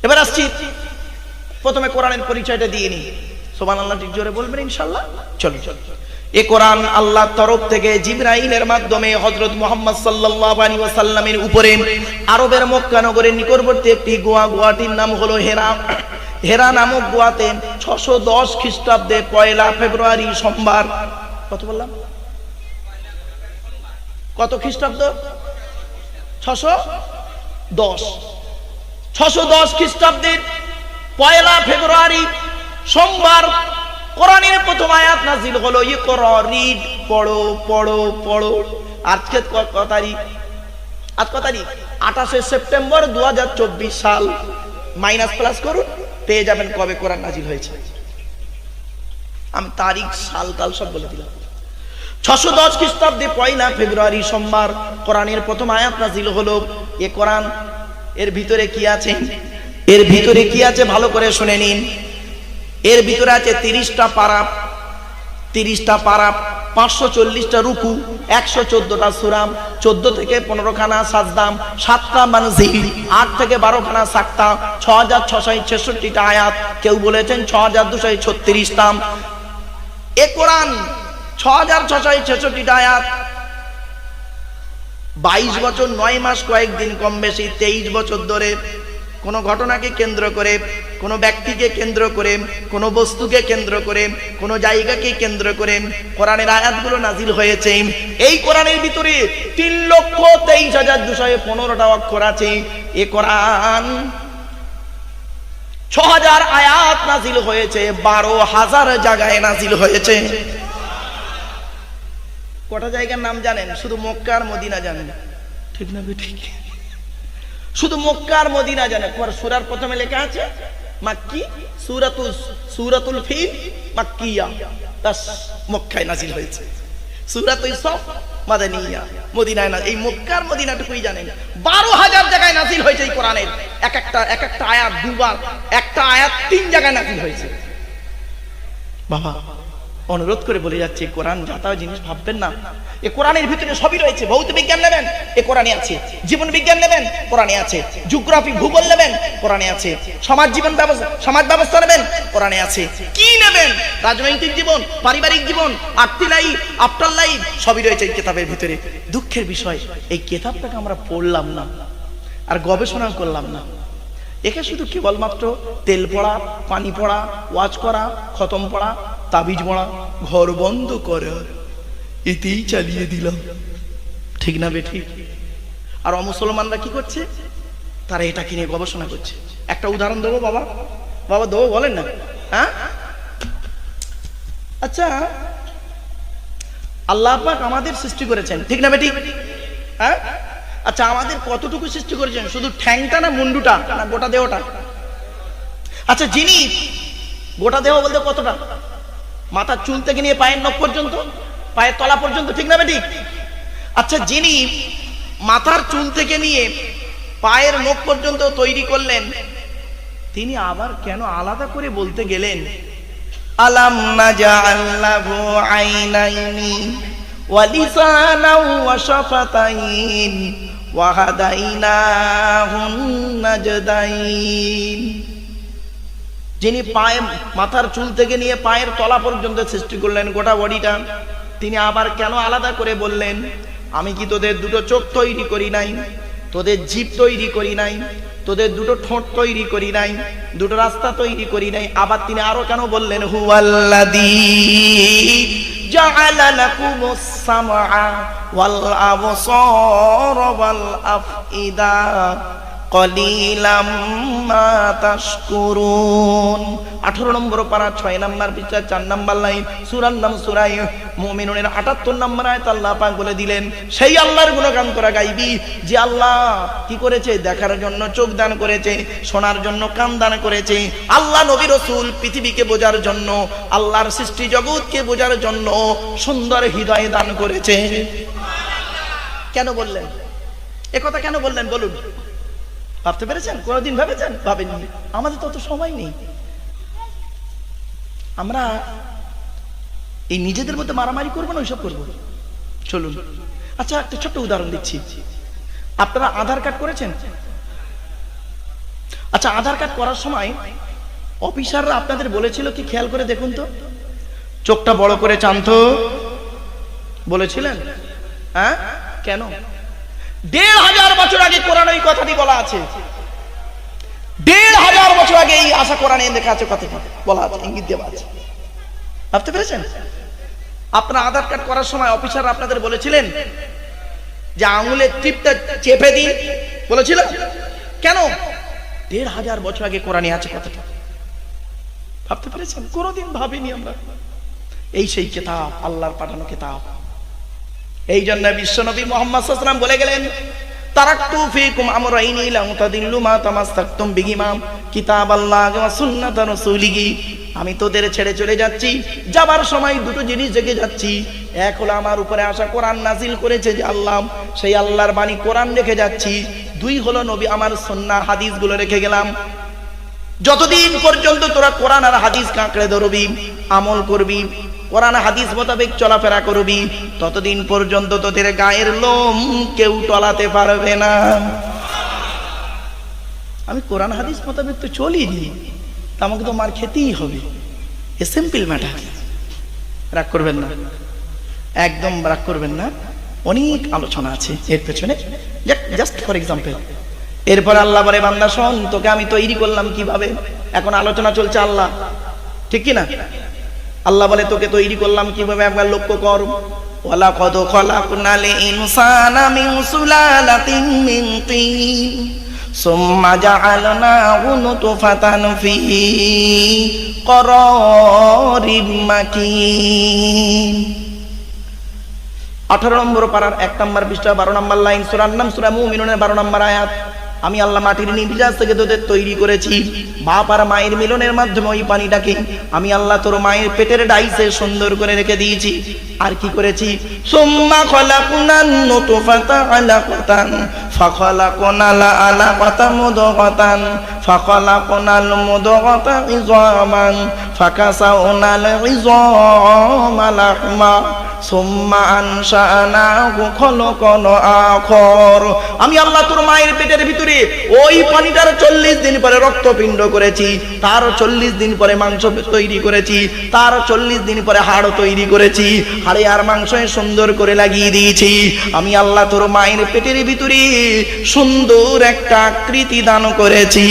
এবার আসছি, প্রথমে কোরআনের পরিচয়টা দিয়ে নিই। সুবহানাল্লাহ ঠিক জোরে বলবেন ইনশাআল্লাহ। চলো এই কোরআন আল্লাহর তরফ থেকে জিবরাইলের মাধ্যমে হযরত মুহাম্মদ সাল্লাল্লাহু আলাইহি ওয়াসাল্লামের উপরে আরবের মক্কা নগরের নিকটবর্তী একটি গোয়াটির নাম হলো হেরা। হেরা নামক গোয়াতে 610 খ্রিস্টাব্দে 1 ফেব্রুয়ারি সোমবার, কত বললাম, কত খ্রিস্টাব্দ? 610 খ্রিস্টাব্দের 1 ফেব্রুয়ারি সোমবার কোরআনের প্রথম আয়াত নাযিল হলো। ইকরা, রিড, পড়ো পড়ো পড়ো। আজকে কত তারিখ? আজ কত তারিখ? 28 সেপ্টেম্বর 2024 সাল। মাইনাস প্লাস করুন, পেয়ে যাবেন কবে কোরআন নাযিল হয়েছে। আমি তারিখ সাল কাল সব বলে দিলাম। 610 খ্রিস্টাব্দে 1 ফেব্রুয়ারি সোমবার কোরআনের প্রথম আয়াত নাযিল হলো। এ কোরআন, এর ভিতরে কি আছে? এর ভিতরে কি আছে ভালো করে শুনে নিন। এর ভিতরে আছে 30টা পারা, 540টা রুকু, 114টা সূরা, 14 থেকে 15 খানা সাজদাম, 7টা মানজিল, 8 থেকে 12 খানা সাক্তা, 6666টা আয়াত, কেউ বলেছেন 6236টা। এ কোরআন 6666টা আয়াত, 22 বছর 9 মাস কয়েকদিন কম বেশি 23 বছর ধরে কোন ঘটনাকে কেন্দ্র করে, কোন ব্যক্তিকে কেন্দ্র করে, কোন বস্তুকে কেন্দ্র করে, কোন জায়গাকে কেন্দ্র করে কোরআনের আয়াতগুলো নাজিল হয়েছে। এই কোরআনের ভিতরে 3,23,215টা অক্ষর আছে। এই কোরআন 6000 আয়াত নাজিল হয়েছে, 12,000 জায়গায় নাজিল হয়েছে। কটা জায়গার নাম জানেন? শুধু মক্কা আর মদিনা জানেন, ঠিক না? ঠিক, শুধু মক্কা আর মদিনা জানেন। সূরার প্রথমে লেখা আছে মাক্কি, সূরাতুল ফিল মাক্কিয়া, বাস মক্কায় নাজিল হয়েছে। সূরাতুল সফ মাদানিয়া, মদিনায় না। এই মক্কা আর মদিনাটুকুই জানেন। 12,000 জায়গায় নাজিল হয়েছে এই কোরআনের। এক একটা আয়াত দুবার, একটা আয়াত 3 জায়গায় নাজিল হয়েছে। বাবা অনুরোধ করে বলে যাচ্ছে, কোরআন যাতা জিনিস ভাববেন না। এই কোরআনের ভিতরে সবই রয়েছে। ভৌত বিজ্ঞান নেবেন, এ কোরআনে আছে। জীবন বিজ্ঞান নেবেন, কোরআনে আছে। জিওগ্রাফি, ভূগোল নেবেন, কোরআনে আছে। সমাজ ব্যবস্থা নেবেন, কোরআনে আছে। কি নেবেন? রাজনৈতিক জীবন, পারিবারিক জীবন, আর্থিক লাইফ, আফটার লাইফ, সবই রয়েছে এই কিতাবের ভিতরে। দুঃখের বিষয়, এই কিতাবটাকে আমরা পড়লাম না আর গবেষণা করলাম না। একে শুধু কেবলমাত্র তেল পড়া, পানি পড়া, ওয়াজ করা, খতম পড়া, তাবিজ পড়া, ঘর বন্ধ করা, এতেই চালিয়ে দিলাম, ঠিক না বেঠিক? আর অমুসলমানরা কি করছে? তারা এটাকে নিয়ে গবেষণা করছে। একটা উদাহরণ দেবো বাবা, বাবা দেবো, বলেন না? হ্যাঁ, আচ্ছা, আল্লাহ পাক আমাদের সৃষ্টি করেছেন, ঠিক না বেঠিক? হ্যাঁ, আচ্ছা আমাদের কতটুকু সৃষ্টি করেছেন? শুধু ঠ্যাংটা না মুন্ডুটা না গোটা দেহটা? আচ্ছা যিনি গোটা দেহ বলতে কতটা? মাথার চুল থেকে নিয়ে পায়ের নখ পর্যন্ত, পায়ের তলা পর্যন্ত, ঠিক না ঠিক? আচ্ছা যিনি মাথার চুল থেকে নিয়ে পায়ের নখ পর্যন্ত তৈরি করলেন, তিনি আবার কেন আলাদা করে বলতে গেলেন আলাম নাজআল লাহু আইনাইনি ওয়া লিসানাও ওয়া শাফাতাইন ওয়া হাদাইনাহুন নাজদাইন? যিনি পায়ে মাথার চুল থেকে নিয়ে পায়ের তলা পর্যন্ত সৃষ্টি করলেন গোটা বডিটা, তিনি আবার কেন আলাদা করে বললেন আমি কি তোদের দুটো চোখ তৈরি করি নাই, তোদের জিভ তৈরি করি নাই, তোদের দুটো ঠোঁট তৈরি করি নাই, দুটো রাস্তা তৈরি করি নাই? আবার তিনি আরো কেন বললেন হুয়াল্লাযী জাআলা লাকুমুস সামআ ওয়াল আবসারা ওয়াল আফইদা কলিলাম মা তাশকুরুন। 18 নম্বর পারা 6 নম্বর পৃষ্ঠা 4 নম্বর লাইন, সূরার নাম সূরা মুমিনুনের 78 নম্বর আয়াত আল্লাহ পাক বলে দিলেন সেই আল্লাহর গুণগান করা গাইবি যে আল্লাহ কি করেছে? দেখার জন্য চোখ দান করেছে, শোনার জন্য কান দান করেছে, আল্লাহ নবী রাসূল পৃথিবীকে বোঝার জন্য, আল্লাহর সৃষ্টি জগৎকে বোঝার জন্য সুন্দর হৃদয় দান করেছে। কেন বললেন এ কথা? কেন বললেন বলুন? ভাবতে পেরেছেন? কোনদিন ভেবেছেন? ভাবেননি। আমাদের তো অত সময় নেই। আমরা এই নিজেদের মধ্যে মারামারি করবো না ওইসব করবো? চলুন। আচ্ছা একটা ছোট্ট উদাহরণ দিচ্ছি। আপনারা আধার কার্ড করেছেন? আচ্ছা আধার কার্ড করার সময় অফিসাররা আপনাদের বলেছিল কি? খেয়াল করে দেখুন তো, চোখটা বড় করে চান তো, বলেছিলেন? হ্যাঁ কেন? 1500 বছর আগে কোরআনে এই কথাটি বলা আছে। 1500 বছর আগে এই আশা কোরআনে লেখা আছে, কথাটি বলা আছে, ইঙ্গিত দেওয়া আছে। ভাবতে পেরেছেন? আপনার আধার কার্ড করার সময় অফিসার আপনাদের বলেছিলেন যে আঙুলের টিপটা চেপে দিন, বলেছিলেন? কেন? 1500 বছর আগে কোরআনে আছে কথাটা। ভাবতে পেরেছেন? কোনদিন ভাবিনি আমরা। এই সেই কিতাব, আল্লাহর পাঠানো কিতাব। এই জন্য বিশ্বনবী মুহাম্মদ সাল্লাল্লাহু আলাইহি ওয়াসাল্লাম বলে গেলেন তারাকতু ফীকুম আমরাইনি লা তাদিল্লু মা তামাসসাকতুম বিহিমা কিতাবাল্লাহি ওয়া সুন্নাত রাসূলিহি। আমি তোদের ছেড়ে চলে যাচ্ছি, যাবার সময় দুটো জিনিস জেগে যাচ্ছি। এক হলো আমার উপরে আসা কোরআন নাজিল করেছে যে আল্লাহ, সেই আল্লাহর বাণী কোরআন রেখে যাচ্ছি। দুই হলো নবী আমার সুন্নাহ হাদিসগুলো রেখে গেলাম। যতদিন পর্যন্ত তোরা কোরআন আর হাদিস কাঁকড়ে ধরবি, আমল করবি, কোরআন হাদিস মোতাবেক চলাফেরা করবি, ততদিন পর্যন্ত তোদের গায়ের লোম কেউ টলাতে পারবে না। আমি কোরআন হাদিস মোতাবেক তো চলিনি, আমাকে তো মার খেতেই হবে। A simple matter. রাগ করবেন না, একদম রাগ করবেন না। অনেক আলোচনা আছে এর পেছনে, জাস্ট ফর এক্সাম্পল। এরপর আল্লাহ বলে বান্দা শোন, তোকে আমি তৈরি করলাম কিভাবে। এখন আলোচনা চলছে আল্লাহ, ঠিক কি না? আল্লাহ বলে তোকে তৈরি করলাম কিভাবে, একবার লক্ষ্য কর। ওয়ালাকাদ খালাকনাল ইনসানা মিন সুলালাতিন মিন তিন সুম্মা জাআলনাহু নুতফাতান ফি করারিম মাকিন। 18 নম্বর পারার 1 নম্বর পৃষ্ঠা 12 নম্বর লাইন, সূরার নাম সূরা মুমিনুনের 12 নম্বর আয়াত। আমি আল্লাহ মাটির নির্যাস থেকে তোদের তৈরি করেছি, বাপ আর মায়ের মিলনের মাধ্যমে ওই পানিটাকে আমি আল্লাহ তোর মায়ের পেটের ডাইসে সুন্দর করে রেখে দিয়েছি। আর কি করেছি? সুম্মা খালাকনান নুতফাতা আলাকাতান ফাখালাকনাল আলাকাতা মুদগাতান ফাখালাকনাল মুদগাতা ইযামান ফাকাসাউনাল ইযামা লাহমা সুম্মা আনশানাহু খালাকান আখর। আমি আল্লাহ তোর মায়ের পেটের ভিতরে ওই পানিটার 40 দিন পরে রক্তপিণ্ড করেছি, তার 40 দিন পরে মাংস তৈরি করেছি, তার 40 দিন পরে হাড় তৈরি করেছি, হাড়ে আর মাংসে সুন্দর করে লাগিয়ে দিয়েছি। আমি আল্লাহ তোর মায়ের পেটের ভিতরে সুন্দর একটা আকৃতি দান করেছি।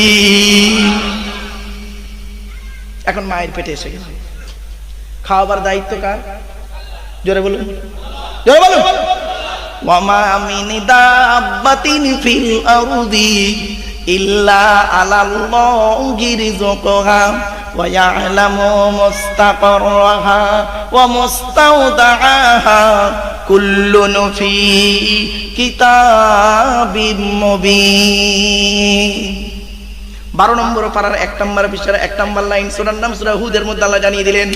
এখন মায়ের পেটে এসে গেছে, খাওয়াবার দায়িত্ব কার? জোরে বলুন, জোরে বলুন। ওয়ামা মিন দাব্বাতিন ফিল আরদি ইল্লা আলাল্লাহি রিজকুহা ওয়া ইয়ালামু মুস্তাকাররাহা ওয়া মুস্তাওদাআহা কুল্লুন ফি কিতাবিম মুবিন। 12 নম্বর পারার 1 নম্বর পৃষ্ঠার 1 নম্বর লাইন, সূরার নাম সূরা হুদের মধ্যে আল্লাহ জানিয়ে দিলেন,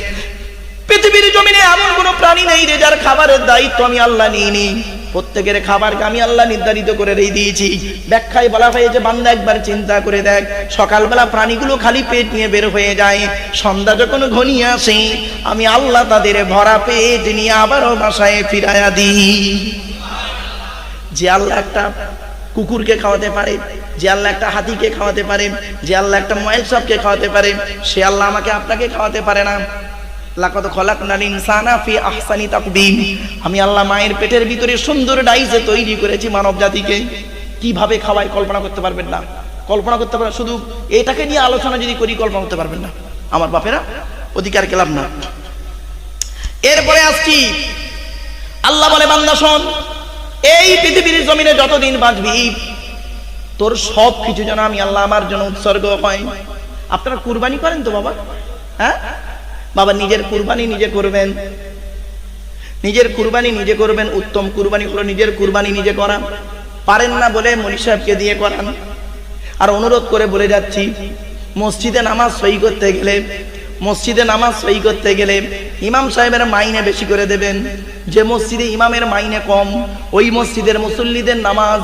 পৃথিবীর জমিনে এমন কোন প্রাণী নেই রে যার খাবারের দায়িত্ব আমি আল্লাহ নিইনি। প্রত্যেকের খাবারকে আমি আল্লাহ নির্ধারিত করে দিয়েছি। ব্যাখ্যায় বলা হয়েছে, বান্দা একবার চিন্তা করে দেখ, সকালবেলা প্রাণীগুলো খালি পেট নিয়ে বের হয়ে যায়, সন্ধ্যা যখন ঘনিয়ে আসে আমি আল্লাহ তাদের ভরা পেট নিয়ে আবারও বাসায় ফিরাইয়া দিই। যে আল্লাহ একটা কুকুরকে খাওয়াতে পারে, যে আল্লাহ একটা হাতিকে খাওয়াতে পারে, যে আল্লাহ একটা ময়েল সাপকে খাওয়াতে পারে, সে আল্লাহ আমাকে আপনাকে খাওয়াতে পারে না? লাকাদ খালাকনাল ইনসানা ফি আহসানি তাকবীম। আমি আল্লাহ মায়ের পেটের ভিতরে সুন্দর ডাইসে তৈরি করেছি মানব জাতিকে। কিভাবে খাওয়াই কল্পনা করতে পারবেন না, কল্পনা করতে পারবেন, শুধু এটাকে নিয়ে আলোচনা যদি করি কল্পনা করতে পারবেন না। আমার বাপেরা অধিকার কেলাম না। এরপরে আসছি, আল্লাহ বলে, বান্দা শোন, এই পৃথিবীর জমিনে যতদিন বাঁচবি তোর সব কিছু যেন আমি আল্লাহ আমার জন্য উৎসর্গ হয়। আপনারা কুরবানি করেন তো বাবা? হ্যাঁ বাবা, নিজের কুরবানি নিজে করবেন, নিজের কুরবানি নিজে করবেন। উত্তম কুরবানি হলো নিজের কুরবানি নিজে করা। পারেন না বলে মনি সাহেবকে দিয়ে করান। আর অনুরোধ করে বলে যাচ্ছি, মসজিদে নামাজ সই করতে গেলে, মসজিদে নামাজ সই করতে গেলে ইমাম সাহেবের মাইনে বেশি করে দেবেন। যে মসজিদে ইমামের মাইনে কম, ওই মসজিদের মুসল্লিদের নামাজ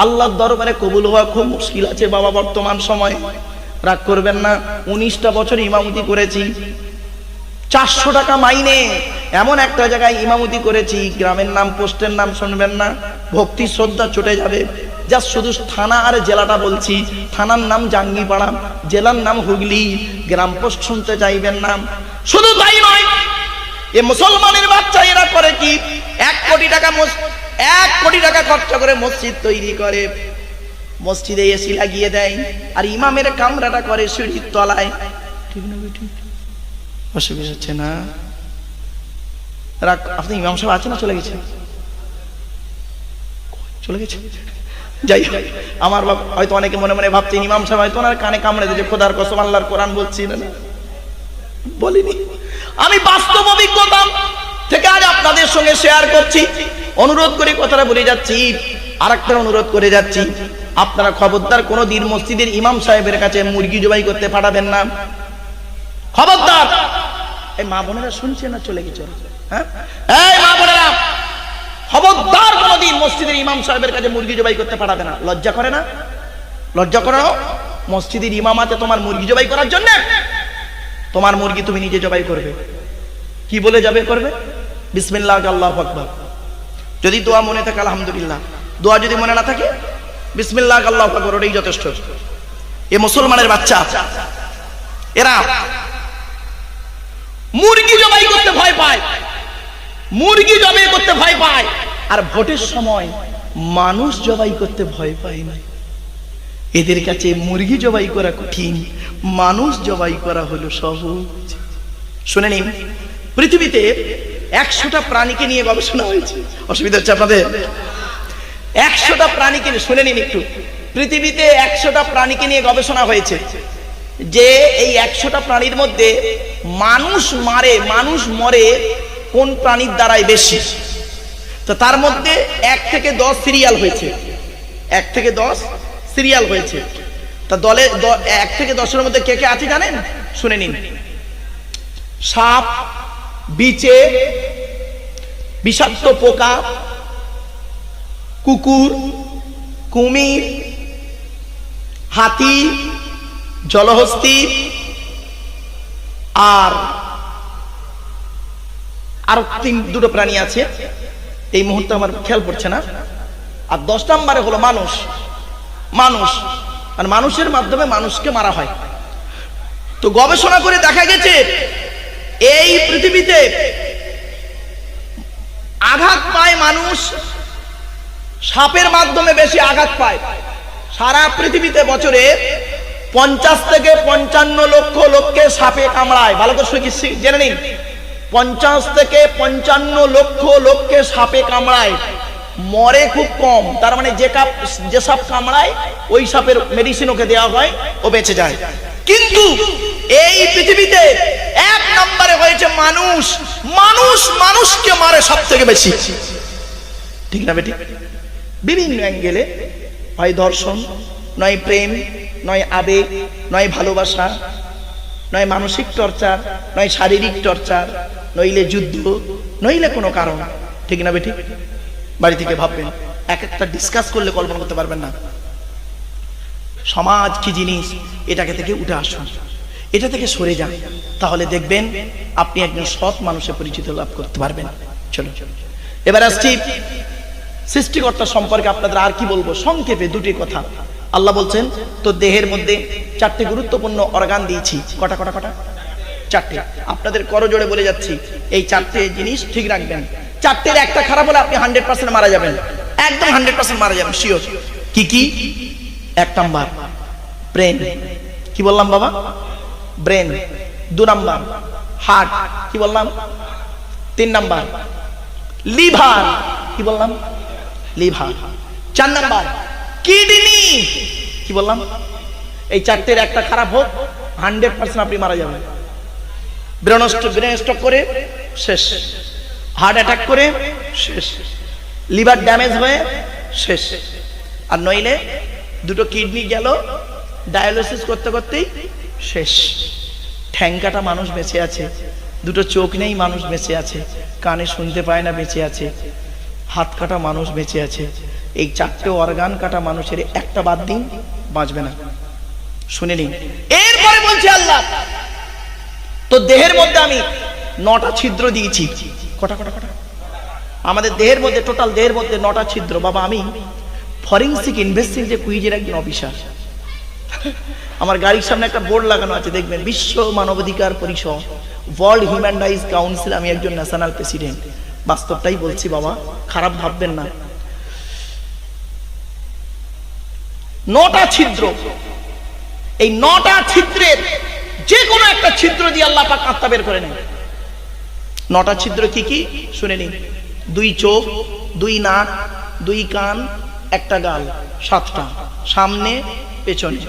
আল্লাহর দরবারে কবুল হওয়া খুব মুশকিল আছে বাবা বর্তমান সময়। রাগ করবেন না, 19টা বছর ইমামতি করেছি, 400 টাকা মাইনে। এমন একটা জায়গায় ইমামতি করেছি, গ্রামের নাম পোস্টের নাম শুনবেন না, ভক্তি শ্রদ্ধা চটে যাবে। যা শুধু থানা আর জেলাটা বলছি, থানার নাম জাঙ্গিপাড়া, জেলার নাম হুগলি, গ্রাম পোস্ট শুনতে চাইবেন না। শুধু তাই নয়, এ মুসলমানের বাচ্চা এরা করে কি, 1 কোটি টাকা 1 কোটি টাকা খরচা করে মসজিদ তৈরি করে, মসজিদে এসি লাগিয়ে দেয়, আর ইমামের কামরাটা করে সিঁড়ির তলায়। ঠিক না বেটি? অসুবিধা হচ্ছে না? আপনি ইমাম সাহেব আছেন না চলে গেছে? চলে গেছে? যাই হোক, আমার বাবা হয়তো অনেকে মনে মনে ভাবছেন ইমাম সাহেব হয়তো ওনার কানে কামড়ে দিয়েছে। খোদার কসম, আল্লাহর কোরআন বলছি না, বলিনি। আমি বাস্তব অভিজ্ঞতা থেকে আজ আপনাদের সঙ্গে শেয়ার করছি। অনুরোধ করে কথাটা বলে যাচ্ছি, আর একটা অনুরোধ করে যাচ্ছি, আপনারা খবরদার কোনোদিন মসজিদের ইমাম সাহেবের কাছে মুরগি জবাই করতে পাঠাবেন না, খবরদার। এই মা বোনেরা শুনছে না চলে গেছে? হ্যাঁ, এই মা বোনেরা, খবরদার কোনোদিন মসজিদের ইমাম সাহেবের কাছে মুরগি জবাই করতে পাঠাবে না। লজ্জা করে না? লজ্জা করো? মসজিদের ইমাম আছে তোমার মুরগি জবাই করার জন্য? তোমার মুরগি তুমি নিজে জবাই করবে। কি বলে জবাই করবে? বিসমিল্লাহ, আল্লাহু আকবার। যদি দোয়া মনে থাকে আলহামদুলিল্লাহ, দোয়া যদি মনে না থাকে বিসমিল্লাহ, আল্লাহু আকবার, ওটাই যথেষ্ট। এ মুসলমানের বাচ্চা এরা মুরগি জবাই করতে ভয় পায়, মুরগি জবাই করতে ভয় পায়, আর ভোটের সময় মানুষ জবাই করতে ভয় পায় না। এদের কাছে মুরগি জবাই করা কঠিন, মানুষ জবাই করা হলো সহজ। শুনে নিন, পৃথিবীতে 100টা প্রাণীকে নিয়ে গবেষণা হয়েছে। অসুবিধা হচ্ছে আপনাদের? 100টা প্রাণীকে, শুনে নিন একটু, পৃথিবীতে 100টা প্রাণীকে নিয়ে গবেষণা হয়েছে যে এই 100টা প্রাণীর মধ্যে মানুষ মরে কোন প্রাণীর দ্বারাই বেশি। তো তার মধ্যে 1 থেকে 10 সিরিয়াল হয়েছে, 1 থেকে 10 সিরিয়াল হয়েছে। তা দলে 1 থেকে 10-এর মধ্যে কে কে আছে জানেন? শুনে নিন। সাপ, বিছে, বিষাক্ত পোকা, কুকুর, কুমির, হাতি, জলহস্তী, আর আরো 2টো প্রাণী আছে, এই মুহূর্তে আমার খেয়াল পড়ছে না। আর 10 নম্বরে হলো মানুষ। আর মানুষের মাধ্যমে মানুষকে মারা হয়। তো গবেষণা করে দেখা গেছে এই পৃথিবীতে আঘাত পায় মানুষ, সাপের মাধ্যমে বেশি আঘাত পায়। সারা পৃথিবীতে বছরে 50 থেকে 55 লক্ষ লোককে সাপে কামড়ায়। ভালো করে জেনে নিন, 50 থেকে 55 লক্ষ লোককে সাপে কামড়ায়, মরে খুব কম। তার মানে যে সাপ কামড়ায় ওই সাপের মেডিসিন ওকে দেওয়া হয়, ও বেঁচে যায়। কিন্তু এই পৃথিবী মানুষ, মানুষ মানুষকে মারে সব থেকে বেশি, ঠিক না বেটি? বিভিন্ন অ্যাঙ্গেলে, হয় ধর্ষণ, নয় প্রেম, নয় আবেগ, নয় ভালোবাসা, নয় মানসিক টর্চার, নয় শারীরিক টর্চার, নইলে যুদ্ধ, নইলে কোনো কারণ, ঠিক না বেটি? বাড়ি থেকে ভাববেন, এক একটা ডিসকাস করলে কল্পনা করতে পারবেন না। সমাজ কি জিনিস, এটাকে থেকে উঠে আসুন, এটা থেকে সরে যান, তাহলে দেখবেন আপনি একজন সৎ মানুষের পরিচিত লাভ করতে পারবেন। চলো এবার আসছি সৃষ্টিকর্তা সম্পর্কে। আপনাদের আর কি বলবো, সংক্ষেপে দুটি কথা। আল্লাহ বলছেন, তো দেহের মধ্যে চারটি গুরুত্বপূর্ণ অর্গান দিয়েছি। কটা কটা কটা? চারটে। আপনাদের করজোড়ে বলে যাচ্ছি, এই চারটে জিনিস ঠিক রাখবেন। চারটের একটা খারাপ হলে আপনি 100% মারা যাবেন, একদম 100% মারা যাবেন, শিওর। কি কি? এক নাম্বার ব্রেন, কি বললাম বাবা? ব্রেন। 2 নাম্বার হার্ট, কি বললাম? 3 নাম্বার লিভার, কি বললাম? লিভার। 4 নাম্বার কিডনি, কি বললাম? এই চারটের একটা খারাপ হোক 100% আপনি মারা যাবেন। ব্রেন স্ট্রোক করে শেষ, হার্ট অ্যাটাক করে শেষ, লিভার ড্যামেজ হয়ে শেষ, আর নইলে দুটো কিডনি গেল ডায়ালিসিস করতে করতেই শেষ। ঠ্যাংকাটা মানুষ বেঁচে আছে, দুটো চোখ নেই মানুষ বেঁচে আছে, কানে শুনতে পায় না বেঁচে আছে, হাত কাটা মানুষ বেঁচে আছে। এই চারটে অর্গান কাটা মানুষের একটা বাদ দিন, বাঁচবে না। শুনে নিন। এরপরে বলছে আল্লাহ, তো দেহের মধ্যে আমি 9টা ছিদ্র দিয়েছি। কটা কটা কটা? আমাদের দেহের মধ্যে, টোটাল দেহের মধ্যে 9টা ছিদ্র। বাবা আমি ফরেনসিক ইনভেস্টিগেটিভ কুইজের একজন অফিসার। আমার গাড়ির সামনে একটা বোর্ড লাগানো আছে, দেখবেন বিশ্ব মানবাধিকার পরিষদ, ওয়ার্ল্ড হিউম্যান রাইটস কাউন্সিল, আমি একজন ন্যাশনাল প্রেসিডেন্ট। বাস্তবটাই বলছি বাবা, খারাপ ভাববেন না। 9টা ছিদ্র, এই 9টা ছিদ্রের যে কোনো একটা ছিদ্র দিয়ে আল্লাহ পাক আত্মা বের করে নেন। 9টা ছিদ্র কি কি শুনে নিন। 2 চোখ, 2 নাক, 2 কান, একটা গাল, 7টা, সামনে পেছনে,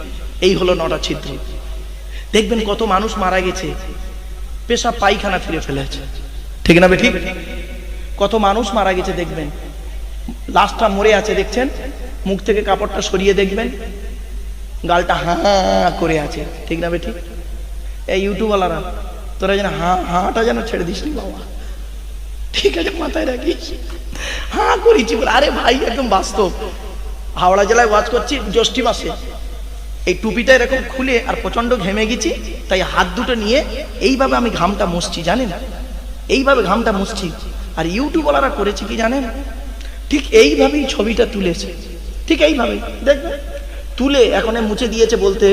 এই হলো 9টা ছিদ্র। দেখবেন কত মানুষ মারা গেছে পেশাব পায়খানা ফিরে ফেলেছে, ঠিক না বেঠিক? কত মানুষ মারা গেছে দেখবেন, লাশটা মরে আছে দেখছেন, মুখ থেকে কাপড়টা সরিয়ে দেখবেন গালটা হা করে আছে, ঠিক না বেঠিক? এই ইউটিউবওয়ালারা তোরা যেন হাঁটা যেন ছেড়ে দিস নি বাবা, ঠিক আছে? মাথায় রাখিস, হ্যাঁ করেছি বলে। আরে ভাই একদম বাস্তব। হাওড়া জেলায় ওয়াজ করছি জ্যৈষ্ঠ মাসে, এই টুপিটা এরকম খুলে আর প্রচন্ড ঘেমে গেছি, তাই হাত দুটো নিয়ে এইভাবে আমি ঘামটা মুছছি, জানেন? এইভাবে ঘামটা মুছছি। আর ইউটিউবওয়ালারা করেছে কি জানেন? ঠিক এইভাবেই ছবিটা তুলেছে, ঠিক এইভাবে দেখবেন তুলে, এখন মুছে দিয়েছে বলতে,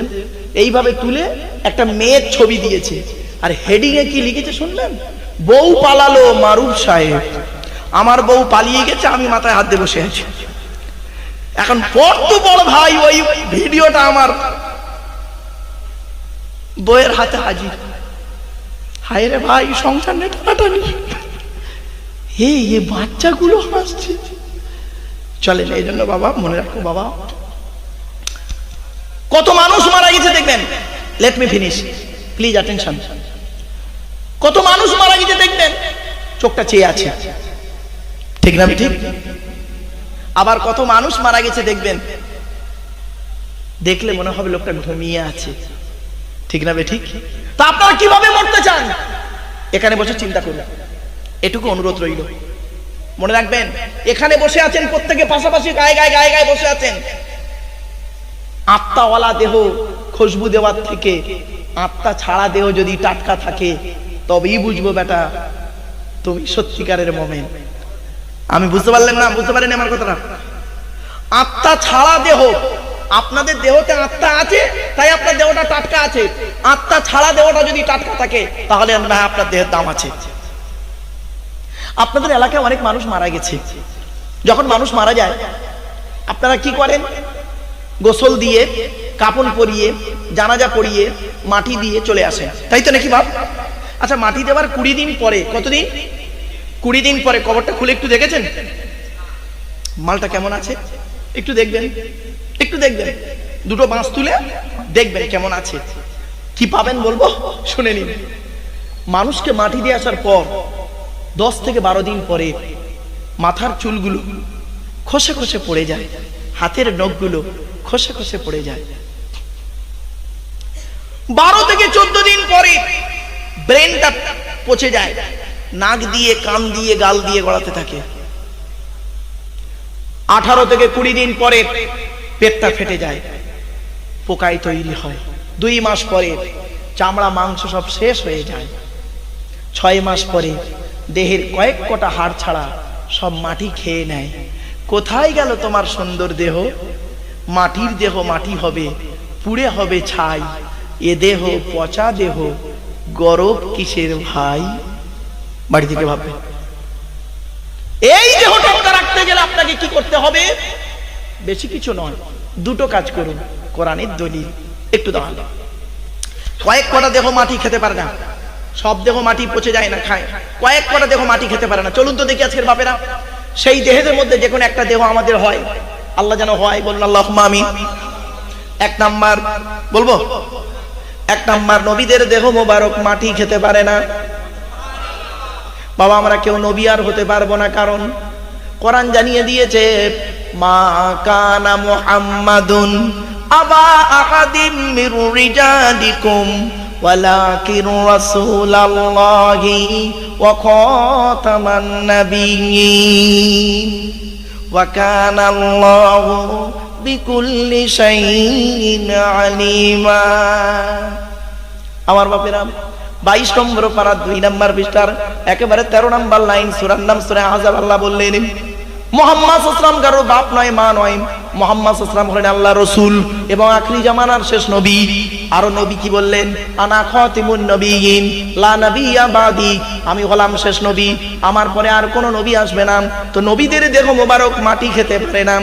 এইভাবে তুলে একটা মেয়ের ছবি দিয়েছে। আর হেডিং এ কি লিখেছে শুনলেন? বউ পালালো মারুফ সাহেব, আমার বউ পালিয়ে গেছে, আমি মাথায় হাত দিয়ে বসে আছি। এখন পড়তো বড় ভাই, ওই ভিডিওটা আমার বইয়ের হাতে হাজির। হায় রে ভাই, সংসার নিয়ে টানাটানি, এই বাচ্চাগুলো হাসছে। চলেন, এই জন্য বাবা মনে রাখো বাবা, কত মানুষ মারা গেছে দেখবেন। Let me finish, please attention. কত মানুষ মারা গেছে দেখবেন চোখটা চেয়ে আছে, ঠিক না ঠিক? আবার কত মানুষ মারা গেছে দেখবেন দেখলে মনে হবে লোকটা ঘুমিয়ে আছে, ঠিক না ঠিক? তা আপনারা কিভাবে মরতে চান এখানে বসে চিন্তা করুন, এটুকু অনুরোধ রইল। মনে রাখবেন, এখানে বসে আছেন প্রত্যেকে, পাশাপাশি গায়ে গায়ে গায়ে গায়ে বসে আছেন। আত্মাওয়ালা দেহ খুশবু দেওয়ার থেকে আত্মা ছাড়া দেহ যদি টাটকা থাকে, তবেই বুঝবো বেটা তুমি সত্যিকারের মুমিন। আমি বুঝতে পারলেন না? বুঝতে পারেন আমার কথাটা? আত্মা ছাড়া দেহ, আপনাদের দেহতে আত্মা আছে তাই আপনার দেহটা টাটকা আছে। আত্মা ছাড়া দেহটা যদি টাটকা থাকে তাহলে আপনার দেহের দাম আছে। আপনাদের এলাকায় অনেক মানুষ মারা গেছে। যখন মানুষ মারা যায় আপনারা কি করেন? গোসল দিয়ে, কাফন পরিয়ে, জানাজা পড়িয়ে, মাটি দিয়ে চলে আসেন, তাই তো নাকি বাপ? আচ্ছা, মাটি দেওয়ার 20 দিন পরে, কতদিন? 20 দিন পরে কবরটা খুলে একটু দেখেছেন মালটা কেমন আছে? একটু দেখবেন, একটু দেখবেন, দুটো বাঁশ তুলে দেখবেন কেমন আছে। কি পাবেন বলবো, শুনে নিন। মানুষকে মাটি দিয়ে আসার পর 10 থেকে 12 দিন পরে মাথার চুলগুলো খসে খসে পড়ে যায়, হাতের নখগুলো খসে খসে পড়ে যায়। 12 থেকে 14 দিন পরে ব্রেনটা পচে যায়, নাক দিয়ে, কান দিয়ে, গাল দিয়ে গড়াতে থাকে। 18 থেকে 20 দিন পরে পেটটা ফেটে যায়, পোকায় তৈরি হয়। 2 মাস পরে চামড়া মাংস সব শেষ হয়ে যায়। 6 মাস পরে দেহের কয়েক কটা হাড় ছাড়া সব মাটি খেয়ে নেয়। কোথায় গেল তোমার সুন্দর দেহ? মাটির দেহ মাটি হবে, পুড়ে হবে ছাই। এ দেহ পচা দেহ, গরব কিসের ভাই? বাড়ি থেকে ভাববে। এই দেহটা রাখতে গেলে আপনাকে কি করতে হবে? বেশি কিছু নয়, 2টো কাজ করুন, কোরআনের দলিল একটু দাঁড়ান। কয়েক কটা দেহ মাটি খেতে পারে না, সব দেহ মাটি পচে যায় না, খায়। কয়েক কটা দেহ মাটি খেতে পারে না। চলুন তো দেখি আজকের বাপেরা, সেই দেহের মধ্যে যে কোনো একটা দেহ আমাদের হয়, আল্লাহ যেন হয়, বলুন আল্লাহুম্মা আমিন। 1 নাম্বার বলবো, 1 নাম্বার নবীদের দেহ মোবারক মাটি খেতে পারে না। বাবা, আমরা কেউ নবী আর হতে পারবো না, কারণ কোরআন জানিয়ে দিয়েছে, মা কানা মুহাম্মাদুন আবা আহাদিম মির রিজালিকুম ওয়ালাকিন রাসূলুল্লাহি ওয়া খাতামান নাবিয়্যিন ওয়া কানা আল্লাহু বিকুল্লি শাইইন আলিমা। আমার বাপেরা, 22 নম্বর পারা 2 নম্বর পৃষ্ঠার একেবারে 13 নম্বর লাইন, সূরার নাম সূরা আহজাব। আল্লাহ বললেন, মুহাম্মদ সাল্লাল্লাহু আলাইহি ওয়াসাল্লাম কারো বাপ নয়, মা নয়। মুহাম্মদ সাল্লাল্লাহু আলাইহি ওয়াসাল্লাম হলেন আল্লাহর রাসূল এবং আখিরি জামানার শেষ নবী। আরো নবী কি বললেন? আনা খাতিমুন নবিয়্যিন লা নাবিয়্যা বাদি, আমি হলাম শেষ নবী, আমার পরে আর কোনো নবী আসবে না। তো নবীদের দেহ মোবারক মাটি খেতে পারে না।